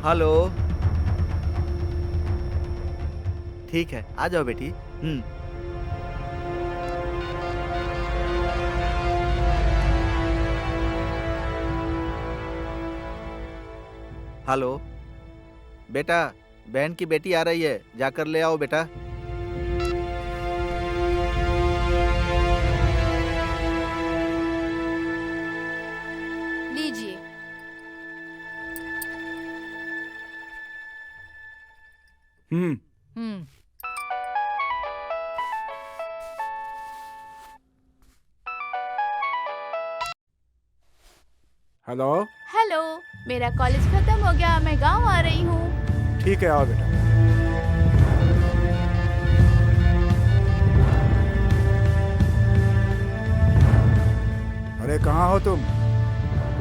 Hello. ठीक है, आ जाओ बेटी। हेलो बेटा, बहन की बेटी आ रही है, जाकर ले आओ बेटा। लीजिए। हम्म। हेलो। हेलो, मेरा कॉलेज खत्म हो गया, मैं गांव आ रही हूँ। ठीक है, आओ बेटा। अरे कहाँ हो तुम?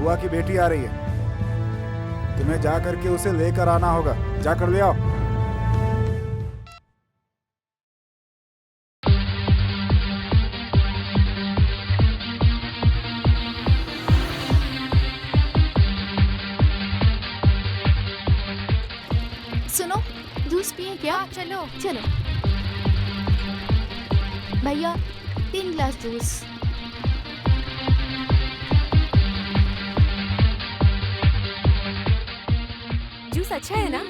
बुआ की बेटी आ रही है, तुम्हें जा करके उसे लेकर आना होगा। जाकर ले आओ। सुनो, जूस पिए क्या? चलो चलो। भैया 3 गिलास जूस। जूस अच्छा है ना?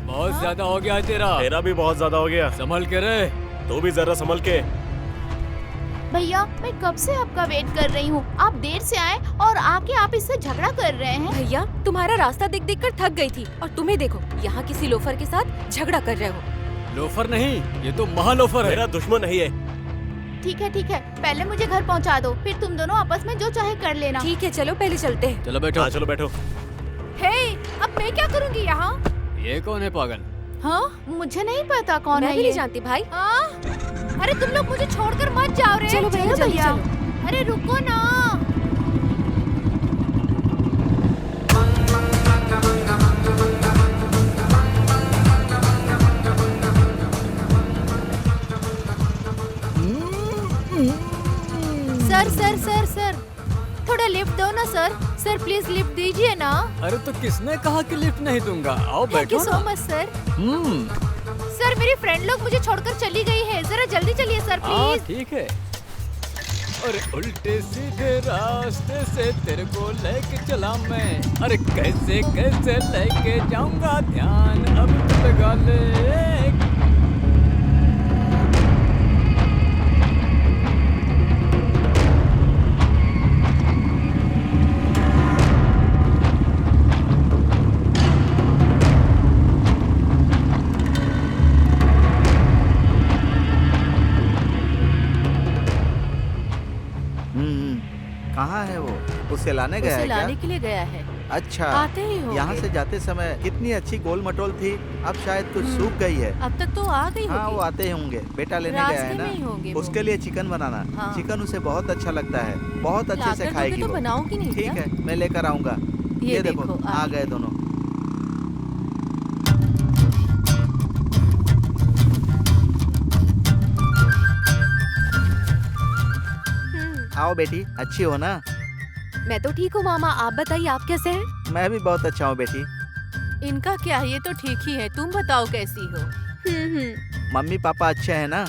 बहुत ज्यादा हो गया तेरा। तेरा भी बहुत ज्यादा हो गया। संभल के रे। तू भी जरा संभल के। भैया मैं कब से आपका वेट कर रही हूँ, आप देर से आए और आके आप इससे झगड़ा कर रहे हैं। भैया तुम्हारा रास्ता देख देख कर थक गई थी और तुम्हें देखो यहाँ किसी लोफर के साथ झगड़ा कर रहे हो। लोफर नहीं, ये तो महालोफर है। मेरा दुश्मन नहीं है। ठीक है, पहले मुझे घर पहुँचा दो, फिर तुम दोनों आपस में जो चाहे कर लेना। ठीक है, चलो पहले चलते हैं। चलो बैठो। हाँ चलो बैठो। हे, अब मैं क्या करूँगी यहाँ? ये कौन है पागल? हाँ, मुझे नहीं पता कौन मैं है भी ये। नहीं जानती भाई। अरे तुम लोग मुझे छोड़कर मत जाओ रे। चलो भैया, जल्दी भैया। चलो। अरे रुको ना। सर थोड़ा लिफ्ट दो ना सर। सर प्लीज लिफ्ट दीजिए ना। अरे तो किसने कहा कि लिफ्ट नहीं दूंगा? आओ थैंक यू बैठो सो ना। Much sir. सर मेरी फ्रेंड लोग मुझे छोड़कर चली गई है, जरा जल्दी चलिए सर हाँ प्लीज। ठीक है। अरे उल्टे सीधे रास्ते से तेरे को लेके चला मैं। अरे कैसे कैसे लेके जाऊंगा, ध्यान अब तो लगा ले। कहाँ है वो? उसे लाने गया उसे है क्या? लाने के लिए गया है। अच्छा, आते ही होंगे। यहाँ से जाते समय कितनी अच्छी गोल मटोल थी, अब शायद कुछ सूख गई है। अब तक तो आ गई हाँ होगी। वो आते ही होंगे, बेटा लेने गया रास्ते है में ही ना, होंगे वो। उसके लिए चिकन बनाना। हाँ। चिकन उसे बहुत अच्छा लगता है, बहुत अच्छे से लाकर खाएगी दोगे तो वो। बनाऊंगी नहीं ठीक क्या? है, मैं लेकर आऊंगा। ये देखो देखो, आ आ गए दोनों। आओ बेटी, अच्छी हो ना? मैं तो ठीक हूँ मामा, आप बताइए आप कैसे हैं? मैं भी बहुत अच्छा हूँ बेटी। इनका क्या, ये तो ठीक ही है, तुम बताओ कैसी हो। मम्मी पापा अच्छे हैं ना?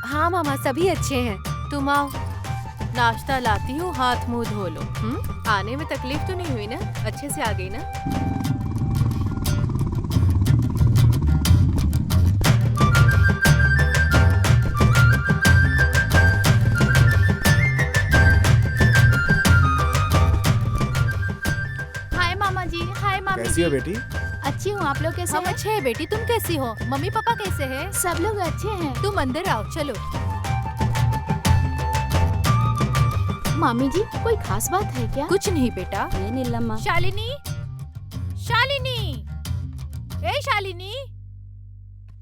हाँ मामा, सभी अच्छे हैं। तुम आओ, नाश्ता लाती हूँ, हाथ मुंह धो लो। आने में तकलीफ तो नहीं हुई ना? अच्छे से आ गई ना? हाय मामा जी, हाय मामी कैसी जी। हो बेटी? अच्छी हूँ, आप लोग कैसे हैं? अच्छे हैं बेटी, तुम कैसी हो? मम्मी पापा कैसे हैं? सब लोग अच्छे हैं। तुम अंदर आओ, चलो। मामी जी, कोई खास बात है क्या? कुछ नहीं बेटा। ये नीलम्मा। शालिनी, शालिनी, ए शालिनी,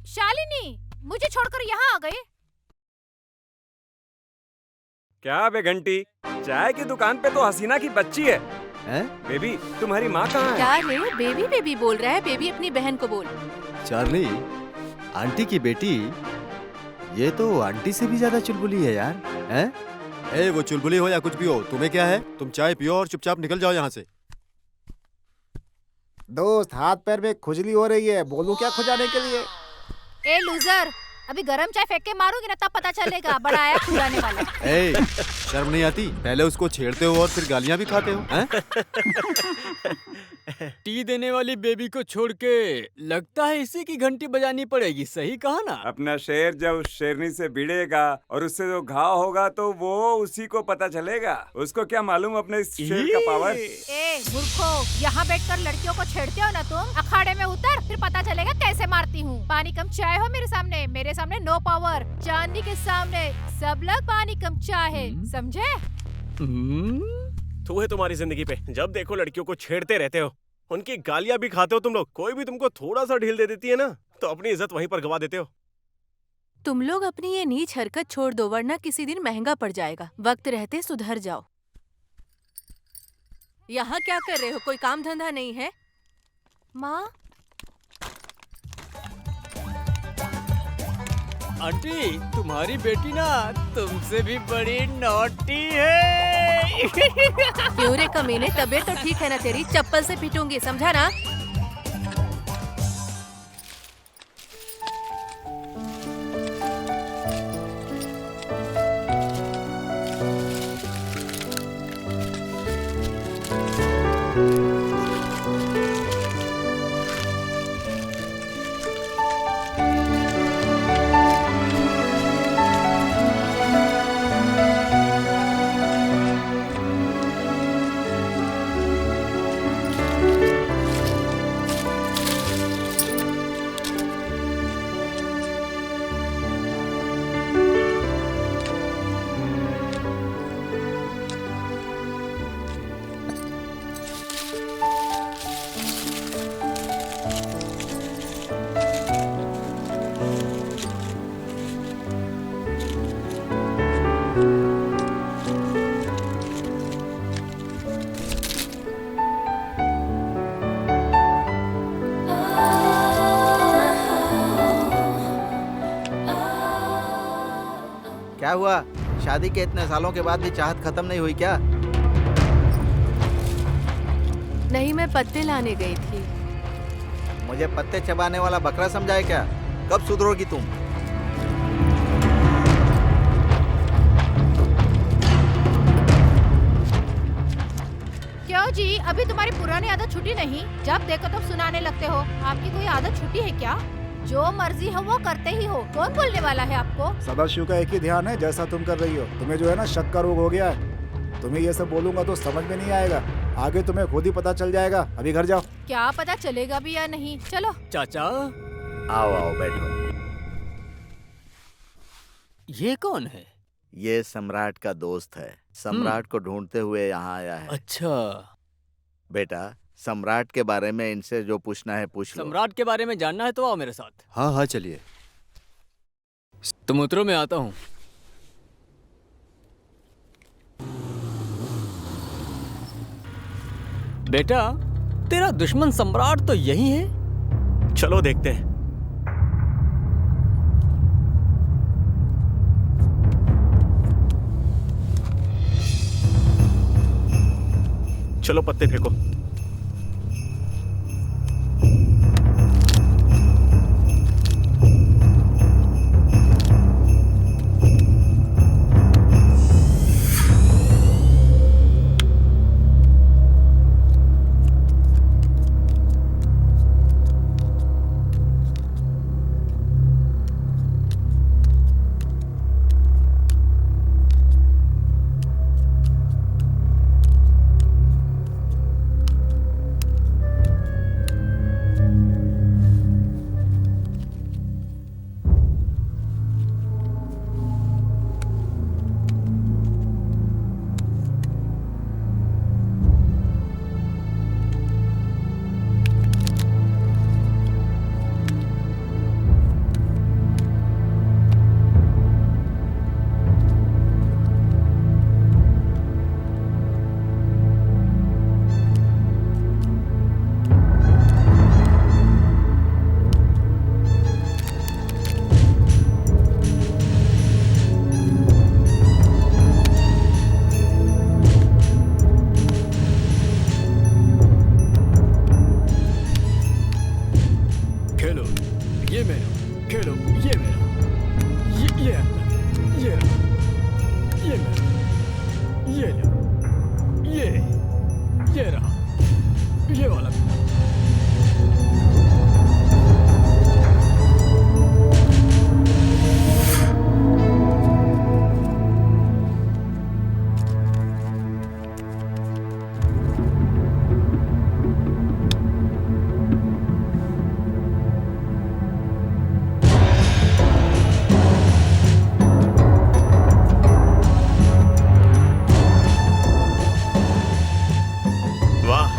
शालिनी, मुझे छोड़कर यहाँ आ गए? क्या बे घंटी, चाय की दुकान पे तो हसीना की बच्ची है। हैं? बेबी तुम्हारी माँ कहाँ है? क्या रे, बेबी बेबी बोल रहा है? बेबी अपनी बहन को बोल। चार्ली, आंटी की बेटी, ये तो आंटी से भी ज्यादा चुलबुली है यार। हैं? ए, वो चुलबुली हो या कुछ भी हो, तुम्हें क्या है? तुम चाय पियो और चुपचाप निकल जाओ यहाँ से। दोस्त, हाथ पैर में खुजली हो रही है, बोलूं क्या खुजाने के लिए? ए लूजर, अभी गरम चाय फेंक के मारूंगी ना, तब पता चलेगा बड़ा आया खुजाने वाला। ए, शर्म नहीं आती? पहले उसको छेड़ते हो और फिर गालियाँ भी खाते हो, हैं? टी देने वाली बेबी को छोड़ के लगता है इसी की घंटी बजानी पड़ेगी। सही कहा ना? अपना शेर जब शेरनी से भिड़ेगा और उससे जो घाव होगा तो वो उसी को पता चलेगा। उसको क्या मालूम अपने इस शेर का पावर। ए मूर्खो, यहाँ बैठकर लड़कियों को छेड़ते हो ना तुम? अखाड़े में उतर, फिर पता चलेगा कैसे मारती हूँ। पानी कम चाय हो मेरे सामने नो पावर। चांदी के सामने सब लोग पानी कम चाय है, समझे? तू है तुम्हारी जिंदगी पे, जब देखो लड़कियों को छेड़ते रहते हो, उनकी गालियां भी खाते हो तुम लोग। कोई भी तुमको थोड़ा सा ढील दे देती है ना, तो अपनी इज्जत वहीं पर गवा देते हो। तुम लोग अपनी ये नीच हरकत छोड़ दो, वरना किसी दिन महंगा पड़ जाएगा। वक्त रहते सुधर जाओ। यहाँ क्या कर रहे हो? कोई काम धंधा नहीं है? माँ, आंटी, तुम्हारी बेटी ना तुमसे भी बड़ी नॉटी है। क्यों रे कमीने, तबीयत तो ठीक है ना तेरी? चप्पल से पीटूंगी, समझा ना? क्या हुआ? शादी के इतने सालों के बाद भी चाहत खत्म नहीं हुई क्या? नहीं, मैं पत्ते लाने गई थी। मुझे पत्ते चबाने वाला बकरा समझा है क्या? कब सुधरोगी तुम? क्यों जी, अभी तुम्हारी पुरानी आदत छुटी नहीं? जब देखो तब सुनाने लगते हो। आपकी कोई आदत छुटी है क्या? जो मर्जी हो वो करते ही हो। कौन बोलने वाला है आपको? सदाशिव का एक ही ध्यान है, जैसा तुम कर रही हो। तुम्हें जो है ना शक का रोग हो गया है। तुम्हें ये सब बोलूंगा तो समझ में नहीं आएगा, आगे तुम्हें खुद ही पता चल जाएगा। अभी घर जाओ। क्या पता चलेगा भी या नहीं? चलो। चाचा, आओ आओ बैठो। ये कौन है? ये सम्राट का दोस्त है। सम्राट को ढूंढते हुए यहाँ आया है। अच्छा, बेटा, सम्राट के बारे में इनसे जो पूछना है पूछ लो। सम्राट के बारे में जानना है तो आओ मेरे साथ। हाँ हाँ, चलिए। तुम उतरो, मैं आता हूँ। बेटा, तेरा दुश्मन सम्राट तो यही है। चलो देखते हैं। चलो पत्ते फेंको। खेलो, ये मेरा, खेलो, ये मेरा, ये अंदर, ये मेरा, ये लो, ये रहा, ये वाला मेरा। वाह,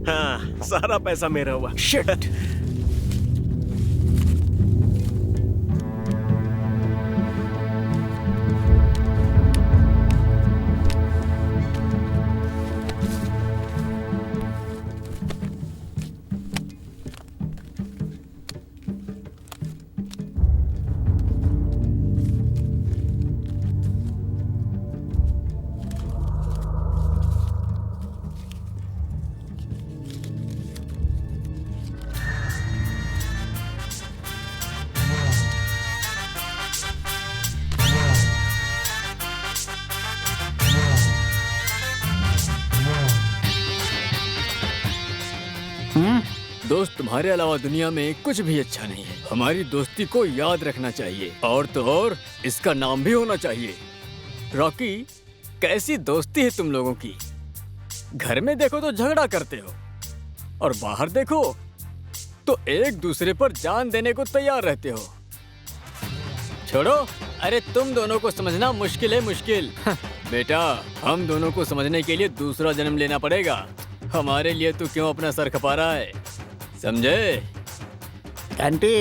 हाँ, सारा पैसा मेरा हुआ। शिट। दोस्त तुम्हारे अलावा दुनिया में कुछ भी अच्छा नहीं है। हमारी दोस्ती को याद रखना चाहिए, और तो और इसका नाम भी होना चाहिए। रॉकी, कैसी दोस्ती है तुम लोगों की। घर में देखो तो झगड़ा करते हो, और बाहर देखो तो एक दूसरे पर जान देने को तैयार रहते हो। छोड़ो, अरे तुम दोनों को समझना मुश्किल है, मुश्किल। बेटा, हम दोनों को समझने के लिए दूसरा जन्म लेना पड़ेगा। हमारे लिए तू क्यों अपना सर खपा रहा है, समझे? आंटी,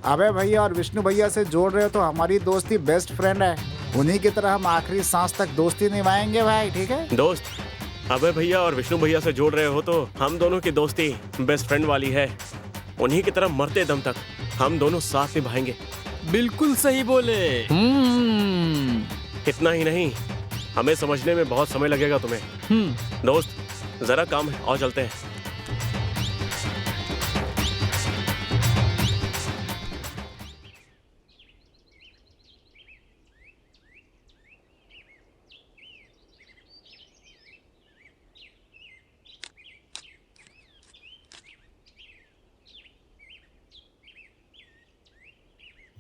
अबे भैया और विष्णु भैया से जोड़ रहे हो तो हमारी दोस्ती बेस्ट फ्रेंड है। उन्हीं की तरह हम आखिरी सांस तक दोस्ती निभाएंगे भाई, ठीक है? दोस्त, अबे भैया और विष्णु भैया से जोड़ रहे हो तो हम दोनों की दोस्ती बेस्ट फ्रेंड वाली है। उन्हीं की तरह मरते दम तक हम दोनों साथ निभाएंगे। बिल्कुल सही बोले। इतना ही नहीं, हमें समझने में बहुत समय लगेगा तुम्हें। दोस्त, जरा काम है, और चलते हैं।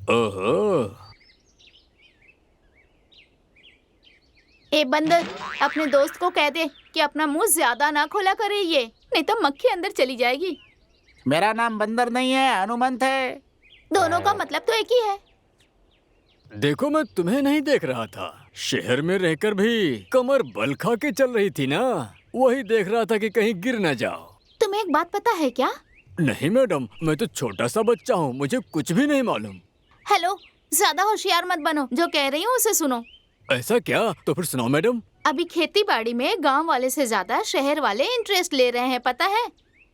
ओहो, ए बंदर, अपने दोस्त को कह दे कि अपना मुंह ज्यादा ना खोला करे, ये नहीं तो मक्खी अंदर चली जाएगी। मेरा नाम बंदर नहीं है, हनुमंत है। दोनों का मतलब तो एक ही है। देखो, मैं तुम्हें नहीं देख रहा था। शहर में रहकर भी कमर बल खा के चल रही थी ना, वही देख रहा था कि कहीं गिर न जाओ। तुम्हें एक बात पता है क्या? नहीं मैडम, मैं तो छोटा सा बच्चा हूँ, मुझे कुछ भी नहीं मालूम। हेलो, ज्यादा होशियार मत बनो, जो कह रही हूँ उसे सुनो। ऐसा क्या? तो फिर सुनाओ मैडम। अभी खेती बाड़ी में गांव वाले से ज्यादा शहर वाले इंटरेस्ट ले रहे हैं, पता है?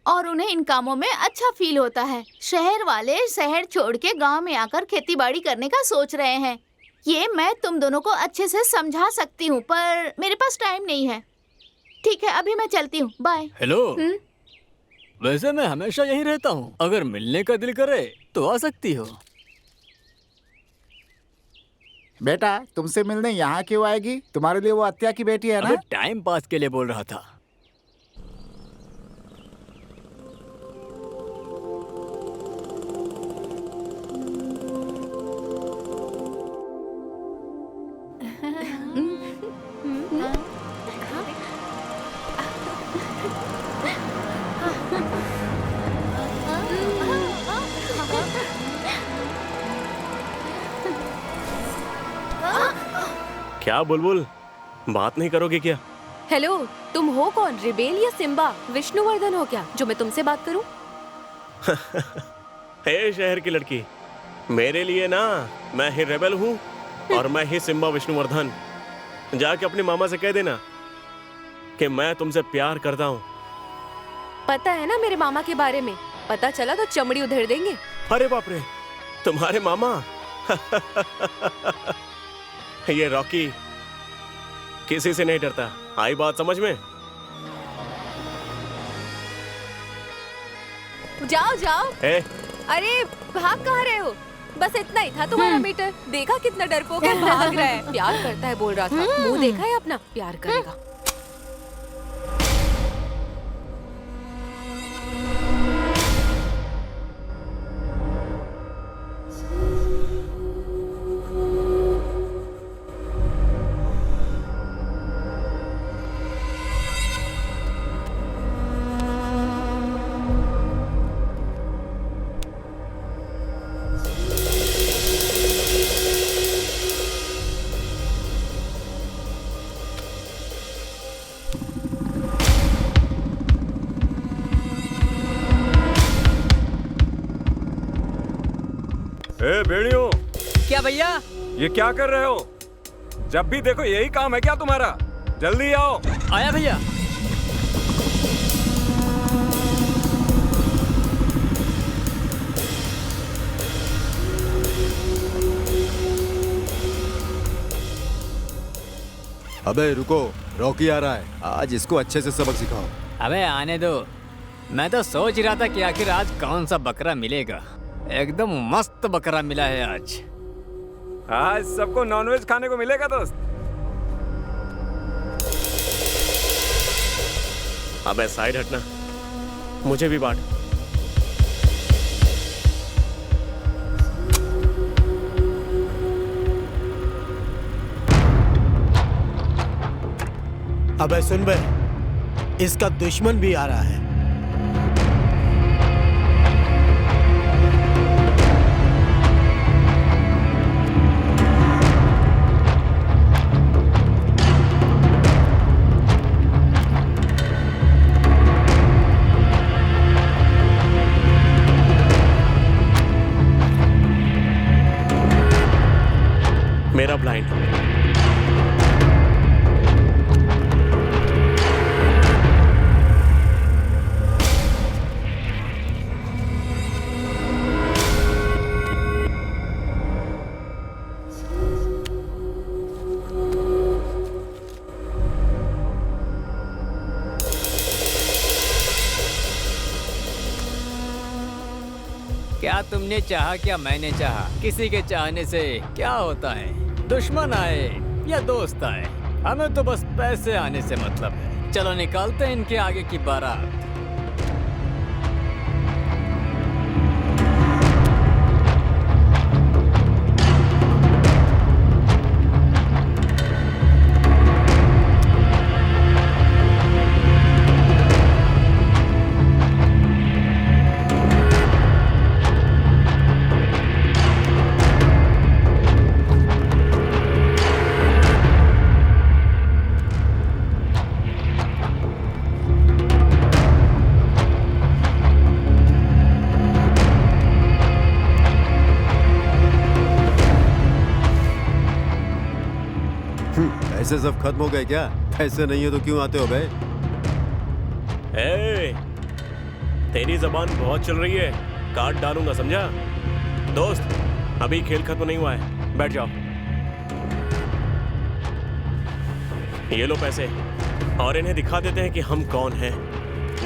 और उन्हें इन कामों में अच्छा फील होता है। शहर वाले शहर छोड़ के गांव में आकर खेती बाड़ी करने का सोच रहे हैं। ये मैं तुम दोनों को अच्छे से समझा सकती हूँ, पर मेरे पास टाइम नहीं है। ठीक है, अभी मैं चलती हूँ, बाय। हेलो, वैसे मैं हमेशा यहीं रहता हूँ, अगर मिलने का दिल करे तो आ सकती हो। बेटा, तुमसे मिलने यहाँ क्यों आएगी? तुम्हारे लिए वो अत्या की बेटी है ना? टाइम पास के लिए बोल रहा था। क्या बुलबुल, बात नहीं करोगे क्या? हेलो, तुम हो कौन? रिबेल या सिम्बा? विष्णुवर्धन हो क्या, जो मैं तुमसे बात करूं? हे शहर की लड़की, मेरे लिए ना, मैं ही रेबल हूँ और मैं ही सिम्बा विष्णुवर्धन। जाके अपने मामा से कह देना कि मैं तुमसे प्यार करता हूँ। पता है ना मेरे मामा के बारे में, पता चला तो चमड़ी उधेड़ देंगे। अरे बाप रे, तुम्हारे मामा? ये रॉकी किसी से नहीं डरता। आई बात समझ में? जाओ जाओ। ए? अरे भाग कहाँ रहे हो? बस इतना ही था तुम्हारा मीटर। देखा कितना डरपोक है, भाग रहा है। प्यार करता है बोल रहा था, मुंह देखा है अपना, प्यार करेगा। ए भेड़ियों, क्या भैया? ये क्या कर रहे हो? जब भी देखो यही काम है क्या तुम्हारा? जल्दी आओ। आया भैया। अबे रुको, रॉकी आ रहा है। आज इसको अच्छे से सबक सिखाओ। अबे आने दो, मैं तो सोच रहा था कि आखिर आज कौन सा बकरा मिलेगा। एकदम मस्त बकरा मिला है आज। आज सबको नॉनवेज खाने को मिलेगा दोस्त। अबे साइड हटना, मुझे भी बांट। अबे सुन बे, इसका दुश्मन भी आ रहा है। मेरा ब्लाइंड। क्या तुमने चाहा, क्या मैंने चाहा? किसी के चाहने से क्या होता है? दुश्मन आए या दोस्त आए, हमें तो बस पैसे आने से मतलब है। चलो निकालते हैं इनके आगे की बारात। ऐसे सब खत्म हो गए क्या? ऐसे नहीं है तो क्यों आते हो बे? ए, तेरी जबान बहुत चल रही है, काट डालूंगा, समझा? दोस्त, अभी खेल खत्म नहीं हुआ है, बैठ जाओ। ये लो पैसे और इन्हें दिखा देते हैं कि हम कौन हैं।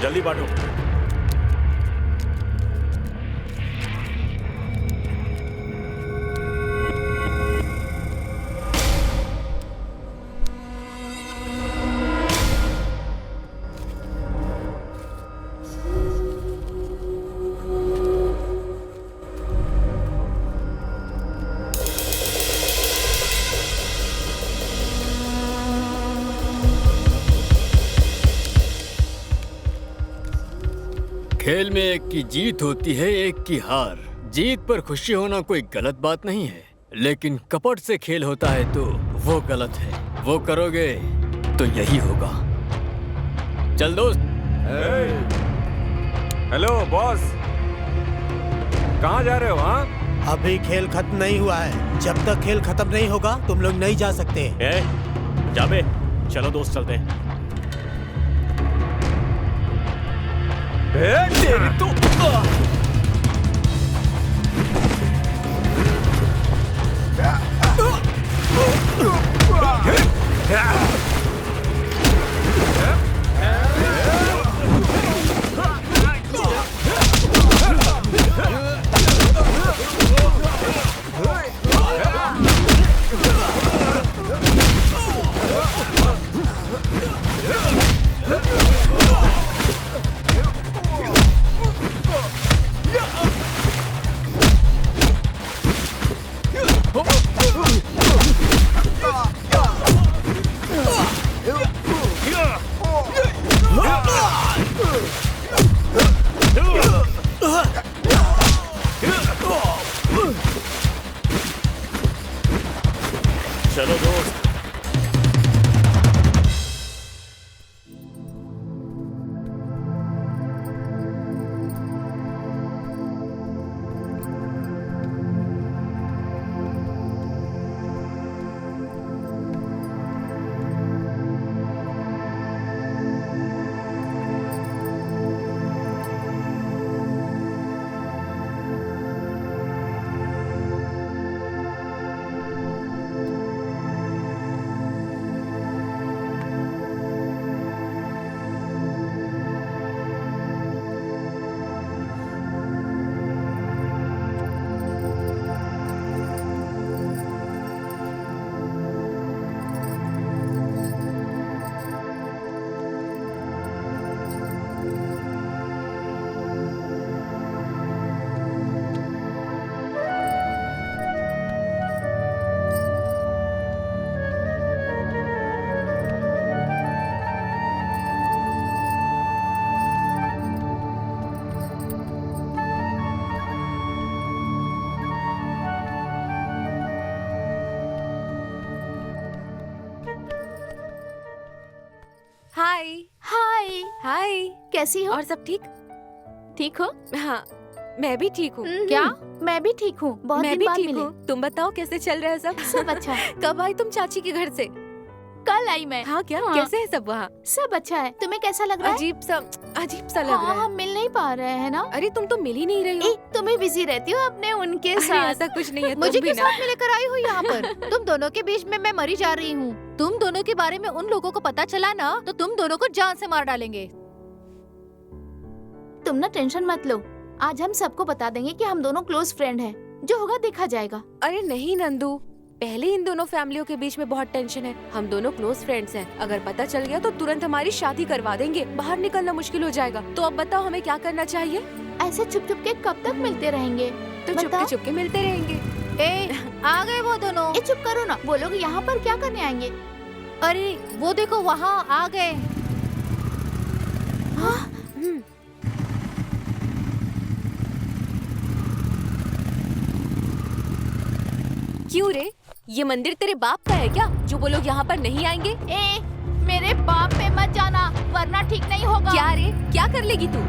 जल्दी बांटो। खेल में एक की जीत होती है, एक की हार। जीत पर खुशी होना कोई गलत बात नहीं है, लेकिन कपट से खेल होता है तो वो गलत है। वो करोगे तो यही होगा। चल दोस्त। हेलो बॉस, कहाँ जा रहे हो? हाँ, अभी खेल खत्म नहीं हुआ है। जब तक खेल खत्म नहीं होगा तुम लोग नहीं जा सकते। जाबे, चलो दोस्त चलते हैं। तेरी तो चलो दोस्त। हाय। हाय, हाय। कैसी हो? और सब ठीक? ठीक हो? हाँ, मैं भी ठीक हूँ। क्या? मैं भी ठीक हूँ। बहुत मैं दिन भी बाद ठीक मिले। हूँ। तुम बताओ कैसे चल रहा है सब? सब अच्छा है। कब आई तुम चाची के घर से? कल आई मैं। हाँ क्या? हाँ। कैसे है सब वहाँ? सब अच्छा है। तुम्हें कैसा लग रहा है? अजीब सा लग रहा हाँ, है। हम मिल नहीं पा रहे हैं ना। अरे तुम तो मिल ही नहीं रही हो। तुम ही बिजी रहती हो अपने उनके अरे साथ। ऐसा कुछ नहीं है। मुझे तुम भी किस ना। साथ मिलकर आई हो यहाँ पर? तुम दोनों के बीच में मैं मरी जा रही हूँ। तुम दोनों के बारे में उन लोगों को पता चला ना तो तुम दोनों को जान से मार डालेंगे। तुम ना टेंशन मत लो। आज हम सबको बता देंगे कि हम दोनों क्लोज फ्रेंड हैं। जो होगा देखा जाएगा। अरे नहीं नंदू, पहले इन दोनों फैमिलियों के बीच में बहुत टेंशन है। हम दोनों क्लोज फ्रेंड्स हैं। अगर पता चल गया तो तुरंत हमारी शादी करवा देंगे। बाहर निकलना मुश्किल हो जाएगा। तो अब बताओ हमें क्या करना चाहिए? ऐसे छुप छुप के कब तक मिलते रहेंगे? तो चुपके चुपके मिलते रहेंगे। आ गए वो दोनों। चुप करो ना। वो लोग यहाँ पर क्या करने आएंगे? अरे वो देखो वहाँ आ गए। क्यों रे? ये मंदिर तेरे बाप का है क्या जो वो लोग यहाँ पर नहीं आएंगे? मेरे बाप पे मत जाना वरना ठीक नहीं होगा। क्या रे? क्या कर लेगी तू?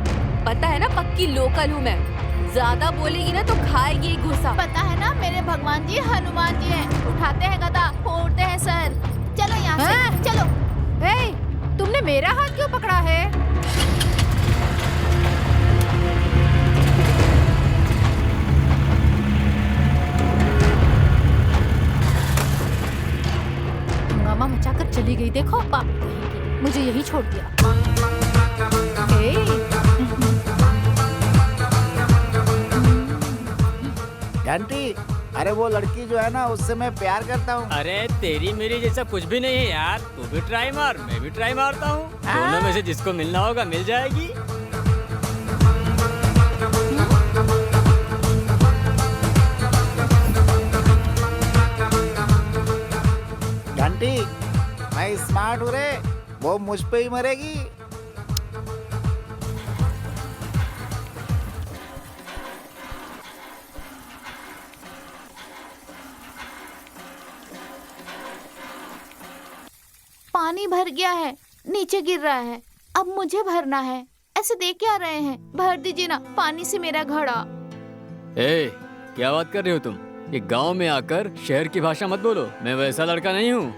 पता है ना पक्की लोकल हूँ मैं। ज्यादा बोलेगी ना तो खाएगी एक घुसा। पता है ना मेरे भगवान जी हनुमान जी हैं। उठाते हैं गदा, फोड़ते हैं सर। चलो यहाँ से चलो। तुमने मेरा हाथ क्यों पकड़ा है? हंगामा मचाकर चली गई। देखो पाप कहेगी। मुझे यही छोड़ दिया। घंटी, अरे वो लड़की जो है ना उससे मैं प्यार करता हूँ। अरे तेरी मेरी जैसा कुछ भी नहीं है यार। तू भी ट्राई मार, मैं भी ट्राई मारता हूँ। दोनों में से जिसको मिलना होगा मिल जाएगी। घंटी, मैं स्मार्ट हूँ रे। वो मुझ पे ही मरेगी। पानी भर गया है, नीचे गिर रहा है। अब मुझे भरना है। ऐसे देख क्या रहे हैं? भर दीजिए ना पानी से मेरा घड़ा। क्या बात कर रहे हो तुम? ये गांव में आकर शहर की भाषा मत बोलो, मैं वैसा लड़का नहीं हूँ।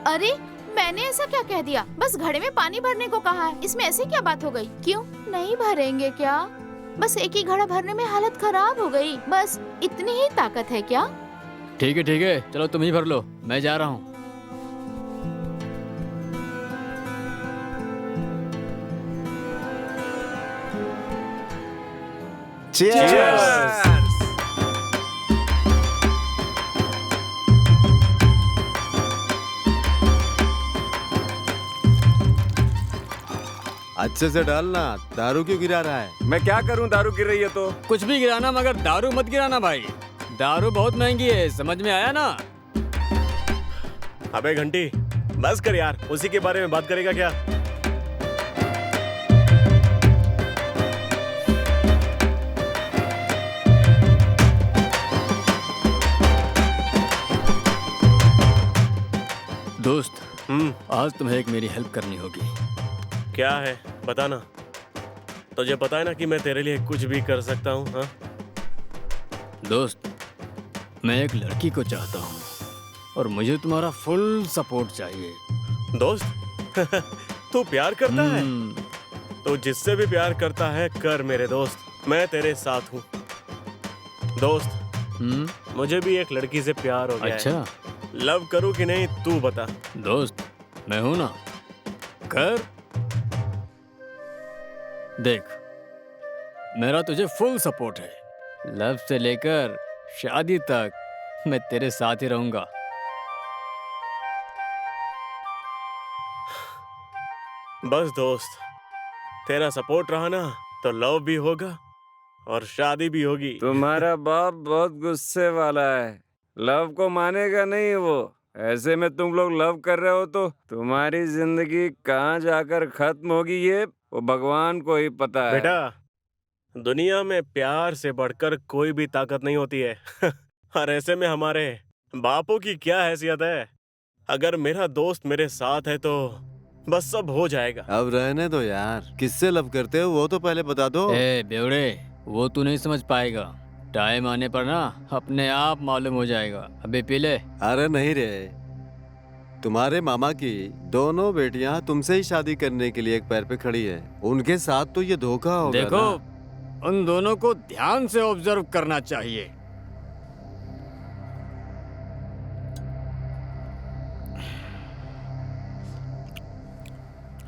अरे मैंने ऐसा क्या कह दिया? बस घड़े में पानी भरने को कहा है, इसमें ऐसी क्या बात हो गई? क्यों नहीं भरेंगे क्या? बस एक ही घड़ा भरने में हालत खराब हो गई, बस इतनी ही ताकत है क्या? ठीक है, चलो तुम ही भर लो, मैं जा रहा हूँ। Cheers! अच्छे से डालना, दारू क्यों गिरा रहा है? मैं क्या करूं, दारू गिर रही है तो? कुछ भी गिराना मगर दारू मत गिराना भाई, दारू बहुत महंगी है, समझ में आया ना? अबे घंटी, बस कर यार, उसी के बारे में बात करेगा क्या? दोस्त, आज तुम्हें एक मेरी हेल्प करनी होगी। क्या है बताना। तुझे पता है ना कि मैं तेरे लिए कुछ भी कर सकता हूँ। हाँ दोस्त, मैं एक लड़की को चाहता हूँ और मुझे तुम्हारा फुल सपोर्ट चाहिए। दोस्त तू प्यार करता है? तो जिससे भी प्यार करता है कर मेरे दोस्त, मैं तेरे साथ हूँ। दोस्त मुझे भी एक लड़की से प्यार हो गया। अच्छा है। लव करूँ कि नहीं तू बता। दोस्त मैं हूं ना, कर। देख मेरा तुझे फुल सपोर्ट है, लव से लेकर शादी तक मैं तेरे साथ ही रहूंगा। बस दोस्त, तेरा सपोर्ट रहा ना तो लव भी होगा और शादी भी होगी। तुम्हारा बाप बहुत गुस्से वाला है, लव को मानेगा नहीं वो। ऐसे में तुम लोग लव कर रहे हो तो तुम्हारी जिंदगी कहाँ जाकर खत्म होगी ये वो भगवान को ही पता है। बेटा, दुनिया में प्यार से बढ़कर कोई भी ताकत नहीं होती है। और ऐसे में हमारे बापों की क्या हैसियत है। अगर मेरा दोस्त मेरे साथ है तो बस सब हो जाएगा। अब रहने दो यार, किससे लव करते हो वो तो पहले बता दो। ए बेवड़े, वो तू नहीं समझ पाएगा, टाइम आने पर ना अपने आप मालूम हो जाएगा। अबे पी ले। अरे नहीं रे, तुम्हारे मामा की दोनों बेटियां तुमसे ही शादी करने के लिए एक पैर पे खड़ी है, उनके साथ तो ये धोखा होगा। देखो उन दोनों को ध्यान से ऑब्जर्व करना चाहिए।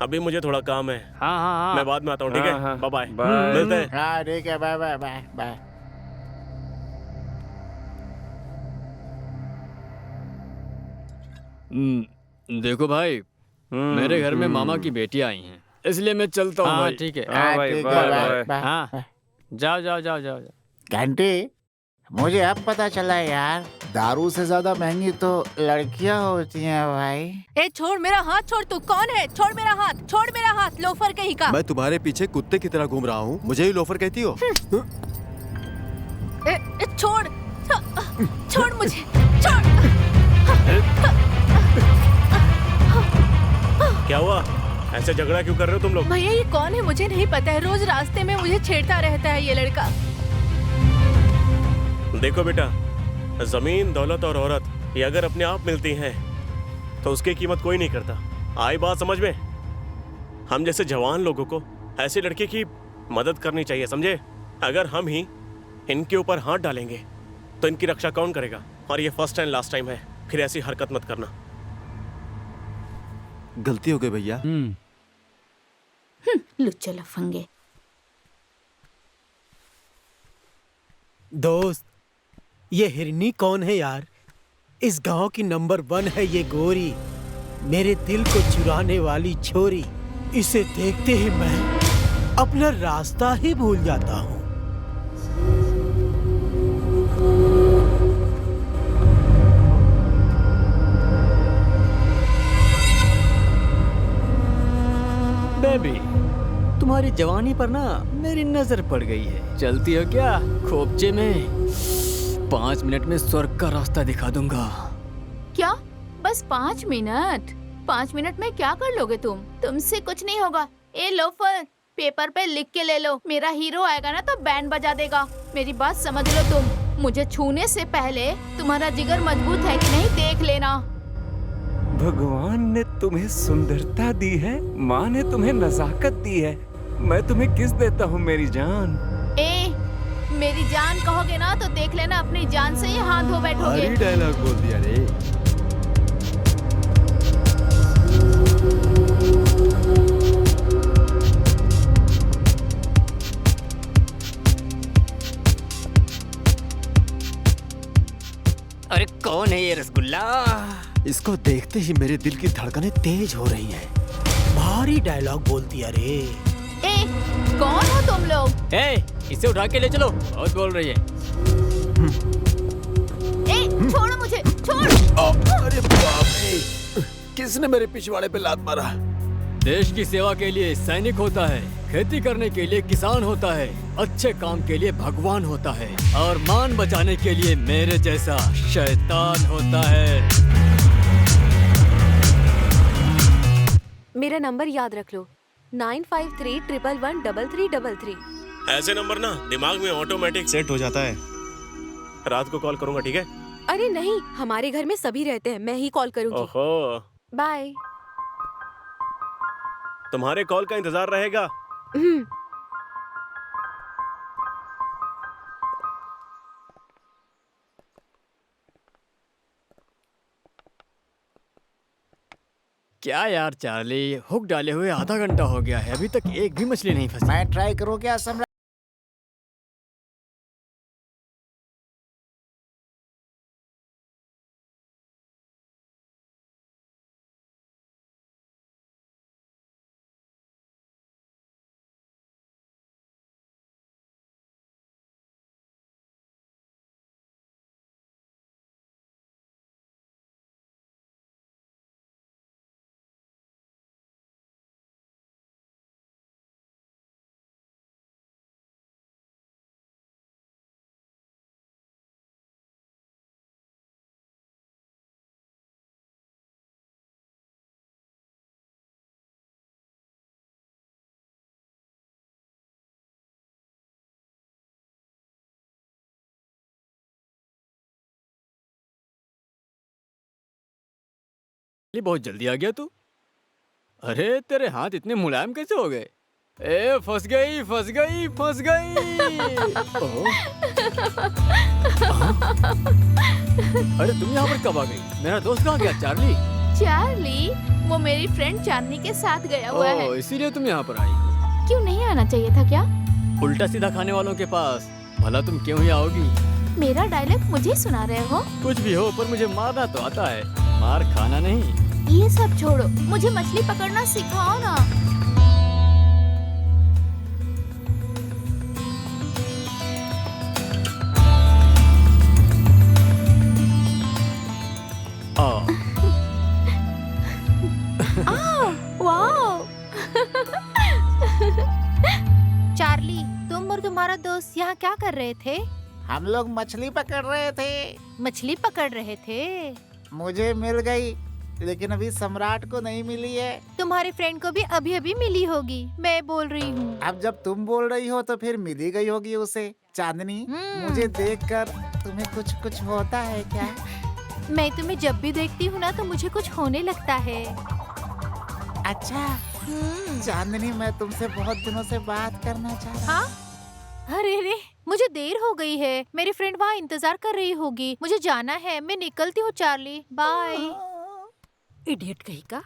अभी मुझे थोड़ा काम है। हाँ मैं बाद में आता हूँ, ठीक है? हाँ, बाय बाय, बाय। मिलते हैं। हाँ ठीक है, बाय बाय बाय बाय। देखो भाई, मेरे घर में मामा की बेटियां आई हैं, इसलिए मैं चलता हूँ भाई। ठीक है, हाँ भाई, ठीक है, बाय, बाय, बाय। बाय। हाँ जाओ जाओ जाओ जाओ जाओ। घंटी, मुझे अब पता चला यार, दारू से ज्यादा महंगी तो लड़कियां होती हैं भाई। ए छोड़ मेरा हाथ, छोड़। तू कौन है? छोड़ मेरा हाथ, छोड़ मेरा हाथ, लोफर कहीं का। मैं तुम्हारे पीछे कुत्ते की तरह घूम रहा हूँ, मुझे ही लोफर कहती हो? छोड़, छोड़ मुझे, छोड़। क्या हुआ? ऐसे झगड़ा क्यों कर रहे हो तुम लोग? भैया ये कौन है मुझे नहीं पता है, रोज रास्ते में मुझे छेड़ता रहता है ये लड़का। देखो बेटा, जमीन, दौलत और औरत ये अगर अपने आप मिलती हैं तो उसकी कीमत कोई नहीं करता। आई बात समझ में? हम जैसे जवान लोगों को ऐसे लड़के की मदद करनी चाहिए, समझे? अगर हम ही इनके ऊपर हाथ डालेंगे तो इनकी रक्षा कौन करेगा? और ये फर्स्ट एंड लास्ट टाइम है, फिर ऐसी हरकत मत करना। गलती हो गई भैया। लुच्चे लफंगे। दोस्त, ये हिरनी कौन है यार? इस गांव की नंबर 1 है ये गोरी, मेरे दिल को चुराने वाली छोरी। इसे देखते ही मैं अपना रास्ता ही भूल जाता हूँ। बेबी, तुम्हारी जवानी पर ना मेरी नजर पड़ गई है, चलती हो क्या? खोपचे में 5 मिनट में स्वर्ग का रास्ता दिखा दूंगा। क्या? बस 5 मिनट? 5 मिनट में क्या कर लोगे तुम? तुमसे कुछ नहीं होगा। ए लोफर, पेपर पे लिख के ले लो, मेरा हीरो आएगा ना तो बैंड बजा देगा। मेरी बात समझ लो तुम। मुझे छूने से पहले तुम्हारा जिगर मजबूत है कि नहीं देख लेना। भगवान ने तुम्हें सुंदरता दी है, माँ ने तुम्हें नजाकत दी है, मैं तुम्हें किस देता हूँ मेरी जान। मेरी जान कहोगे ना तो देख लेना अपनी जान से ही हाथ धो बैठोगे। भारी डायलॉग बोल दिया रे। अरे कौन है ये रसगुल्ला? इसको देखते ही मेरे दिल की धड़कनें तेज हो रही हैं। भारी डायलॉग बोल दिया रे। कौन हो तुम लोग? इसे उठा के ले चलो, बहुत बोल रही है। छोड़ो मुझे, छोड़। अरे बाप रे, किसने मेरे पिछवाड़े पे लात मारा? देश की सेवा के लिए सैनिक होता है, खेती करने के लिए किसान होता है, अच्छे काम के लिए भगवान होता है और मान बचाने के लिए मेरे जैसा शैतान होता है। मेरा नंबर याद रख लो, 9531113333। ऐसे नंबर ना दिमाग में ऑटोमेटिक सेट हो जाता है। रात को कॉल करूंगा, ठीक है? अरे नहीं, हमारे घर में सभी रहते हैं, मैं ही कॉल करूंगी। ओहो, बाय। तुम्हारे कॉल का इंतजार रहेगा। क्या यार चार्ली, हुक डाले हुए आधा घंटा हो गया है, अभी तक एक भी मछली नहीं फंसी। मैं ट्राई करूँ क्या सम्राट? बहुत जल्दी आ गया तू। अरे तेरे हाथ इतने मुलायम कैसे हो गए? ए फंस गई, फंस गई, फंस गई। अरे तुम यहाँ पर कब आ गई? मेरा दोस्त कहाँ गया? चार्ली? चार्ली वो मेरी फ्रेंड चांदनी के साथ गया हुआ है। इसीलिए तुम यहाँ पर आई। क्यों नहीं आना चाहिए था क्या? उल्टा सीधा खाने वालों के पास भला तुम क्यों ही आओगी? मेरा डायलॉग मुझे सुना रहे हो? कुछ भी हो, पर मुझे मारना तो आता है, मार खाना नहीं। ये सब छोड़ो, मुझे मछली पकड़ना सिखाओ ना। वाओ। चार्ली, तुम और तुम्हारा दोस्त यहाँ क्या कर रहे थे? हम लोग मछली पकड़ रहे थे। मछली पकड़ रहे थे? मुझे मिल गई, लेकिन अभी सम्राट को नहीं मिली है। तुम्हारे फ्रेंड को भी अभी अभी मिली होगी, मैं बोल रही हूँ। अब जब तुम बोल रही हो तो फिर मिली गई होगी उसे। चांदनी, मुझे देखकर तुम्हें कुछ कुछ होता है क्या? मैं तुम्हें जब भी देखती हूँ ना तो मुझे कुछ होने लगता है। अच्छा चांदनी, मैं तुमसे बहुत दिनों से बात करना चाह रहा। हाँ? अरे रे, मुझे देर हो गई है, मेरी फ्रेंड वहाँ इंतजार कर रही होगी, मुझे जाना है, मैं निकलती हूँ चार्ली, बाय। इडियट कहीं का।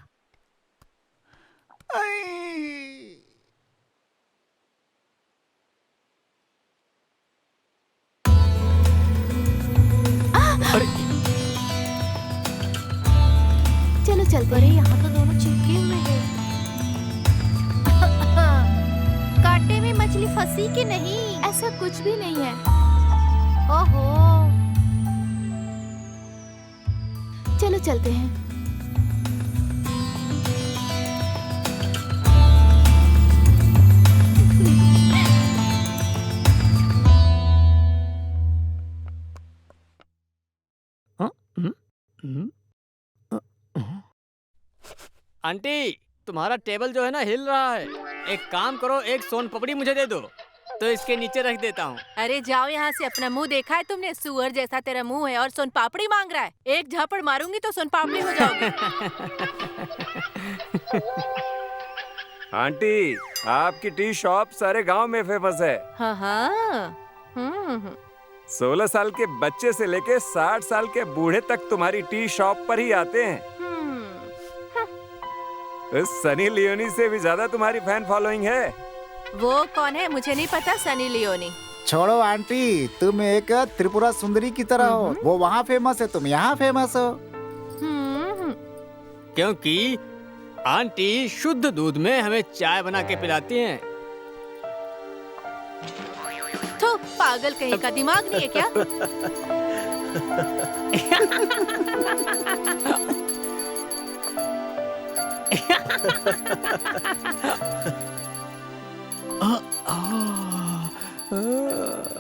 अरे चलो चलते। अरे यहाँ तो दोनों चिपके हुए हैं। कांटे में मछली फंसी कि नहीं? ऐसा कुछ भी नहीं है। ओहो, चलो चलते हैं। आंटी, तुम्हारा टेबल जो है ना हिल रहा है। एक काम करो, एक सोन पपड़ी मुझे दे दो। तो इसके नीचे रख देता हूँ। अरे जाओ यहाँ से, अपना मुंह देखा है तुमने? सुअर जैसा तेरा मुंह है और सोन पापड़ी मांग रहा है। एक झापड़ मारूंगी तो सोन पापड़ी हो जाओगे। आंटी, आपकी टी शॉप सारे गांव में फेमस है। हाँ हाँ। 16 साल के बच्चे से लेके 60 साल के बूढ़े तक तुम्हारी टी शॉप पर ही आते हैं। उस सनी लियोनी से भी ज्यादा तुम्हारी फैन फॉलोइंग है। वो कौन है मुझे नहीं पता। सनी लियोनी। छोड़ो आंटी, तुम एक त्रिपुरा सुंदरी की तरह हो। वो वहाँ फेमस है, तुम यहाँ फेमस हो। क्योंकि आंटी शुद्ध दूध में हमें चाय बना के पिलाती हैं। तो पागल कहीं का दिमाग नहीं है क्या?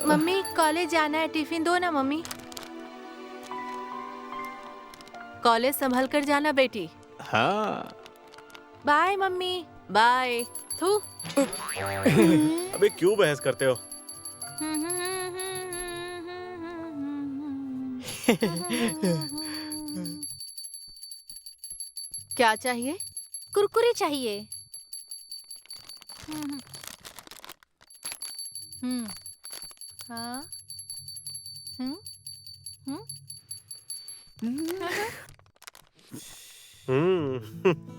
मम्मी कॉलेज जाना है, टिफिन दो ना मम्मी। कॉलेज संभल कर जाना बेटी। हाँ। Bye mummy, bye. थू। अबे क्यों बहस करते हो? क्या चाहिए? कुरकुरे चाहिए। हाँ।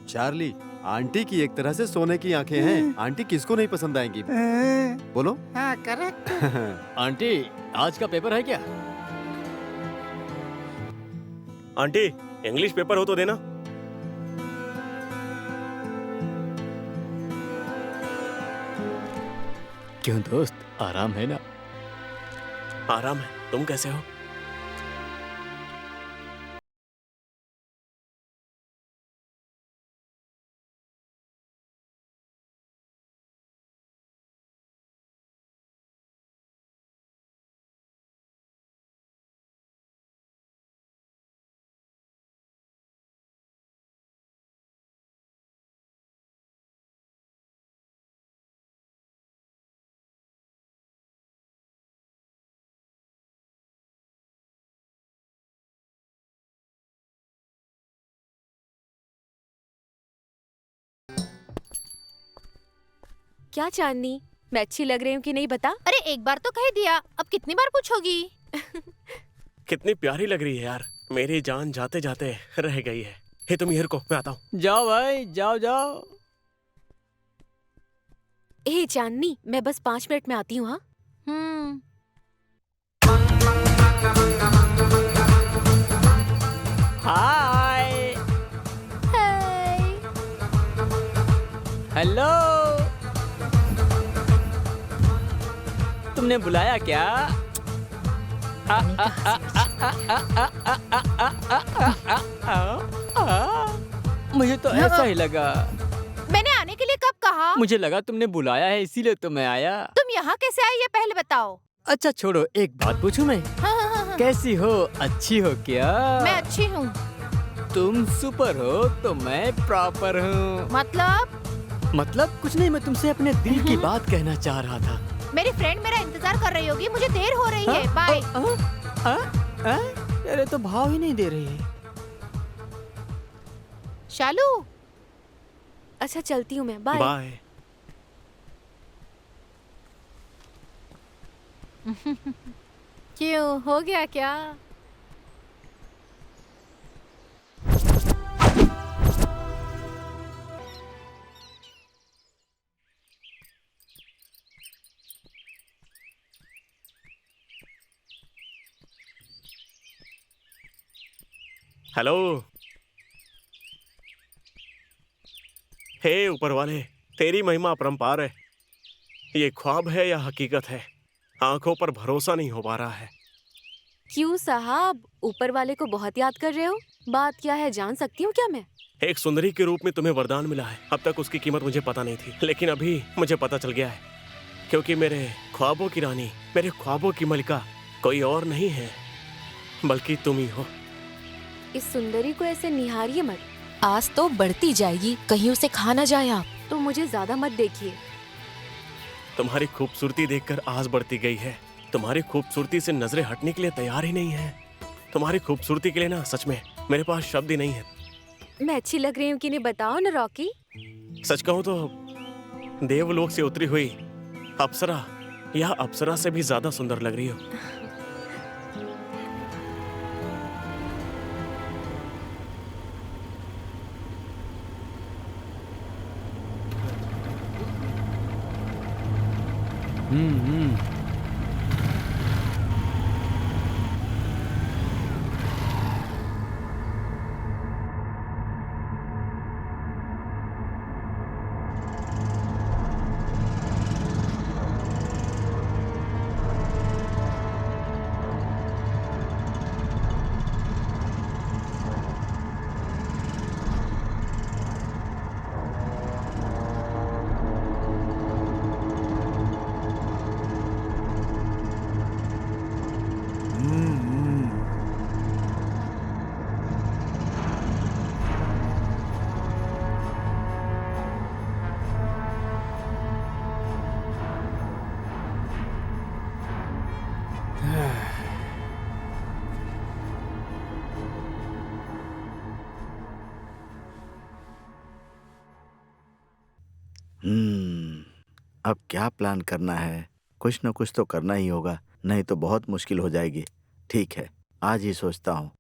चार्ली, आंटी की एक तरह से सोने की आंखें हैं। आंटी किसको नहीं पसंद आएंगी? बोलो। हाँ करेक्ट। आंटी, आज का पेपर है क्या? आंटी, इंग्लिश पेपर हो तो देना। क्यों दोस्त, आराम है ना? आराम है। तुम कैसे हो? क्या चांदनी, मैं अच्छी लग रही हूँ कि नहीं बता? अरे एक बार तो कह दिया, अब कितनी बार पूछोगी? कितनी प्यारी लग रही है यार। मेरी जान जाते जाते रह गई है। हे तुम इधर को, मैं आता हूँ। जाओ भाई, जाओ जाओ। ए चांदनी, मैं बस 5 मिनट में आती हूँ। हाँ। हाय। हेलो। तुमने बुलाया क्या? मुझे तो ऐसा ही लगा। मैंने आने के लिए कब कहा? मुझे लगा तुमने बुलाया है, इसीलिए तो मैं आया। तुम यहाँ कैसे आई ये पहले बताओ। अच्छा छोड़ो, एक बात पूछूं मैं? हाँ। कैसी हो? अच्छी हो क्या? मैं अच्छी हूँ। तुम सुपर हो तो मैं प्रॉपर हूँ। मतलब कुछ नहीं, मैं तुमसे अपने दिल की बात कहना चाह रहा था। मेरी फ्रेंड मेरा इंतजार कर रही होगी, मुझे देर हो रही है। बाय। अरे तो भाव ही नहीं दे रही है। शालू। अच्छा चलती हूँ मैं। बाय। बाय। क्यों, हो गया क्या? हेलो। हे ऊपर वाले, तेरी महिमा अपरंपार है। ये ख्वाब है या हकीकत है? आंखों पर भरोसा नहीं हो पा रहा है। क्यों साहब, ऊपर वाले को बहुत याद कर रहे हो? बात क्या है, जान सकती हूँ क्या मैं? एक सुंदरी के रूप में तुम्हें वरदान मिला है। अब तक उसकी कीमत मुझे पता नहीं थी, लेकिन अभी मुझे पता चल गया है। क्योंकि मेरे ख्वाबों की रानी, मेरे ख्वाबों की मलिका कोई और नहीं है बल्कि तुम ही हो। इस सुंदरी को ऐसे निहारिए मत, आज तो बढ़ती जाएगी, कहीं उसे खा ना जाए आप। तो मुझे ज्यादा मत देखिए। तुम्हारी खूबसूरती देखकर आस बढ़ती गई है। तुम्हारी खूबसूरती से नजरें हटने के लिए तैयार ही नहीं है। तुम्हारी खूबसूरती के लिए ना सच में मेरे पास शब्द ही नहीं है। मैं अच्छी लग रही हूँ कि नहीं, बताओ ना रॉकी। सच कहूं तो देवलोक से उतरी हुई अप्सरा या अप्सरा से भी ज्यादा सुंदर लग रही हो। अब क्या प्लान करना है? कुछ न कुछ तो करना ही होगा, नहीं तो बहुत मुश्किल हो जाएगी। ठीक है, आज ही सोचता हूँ।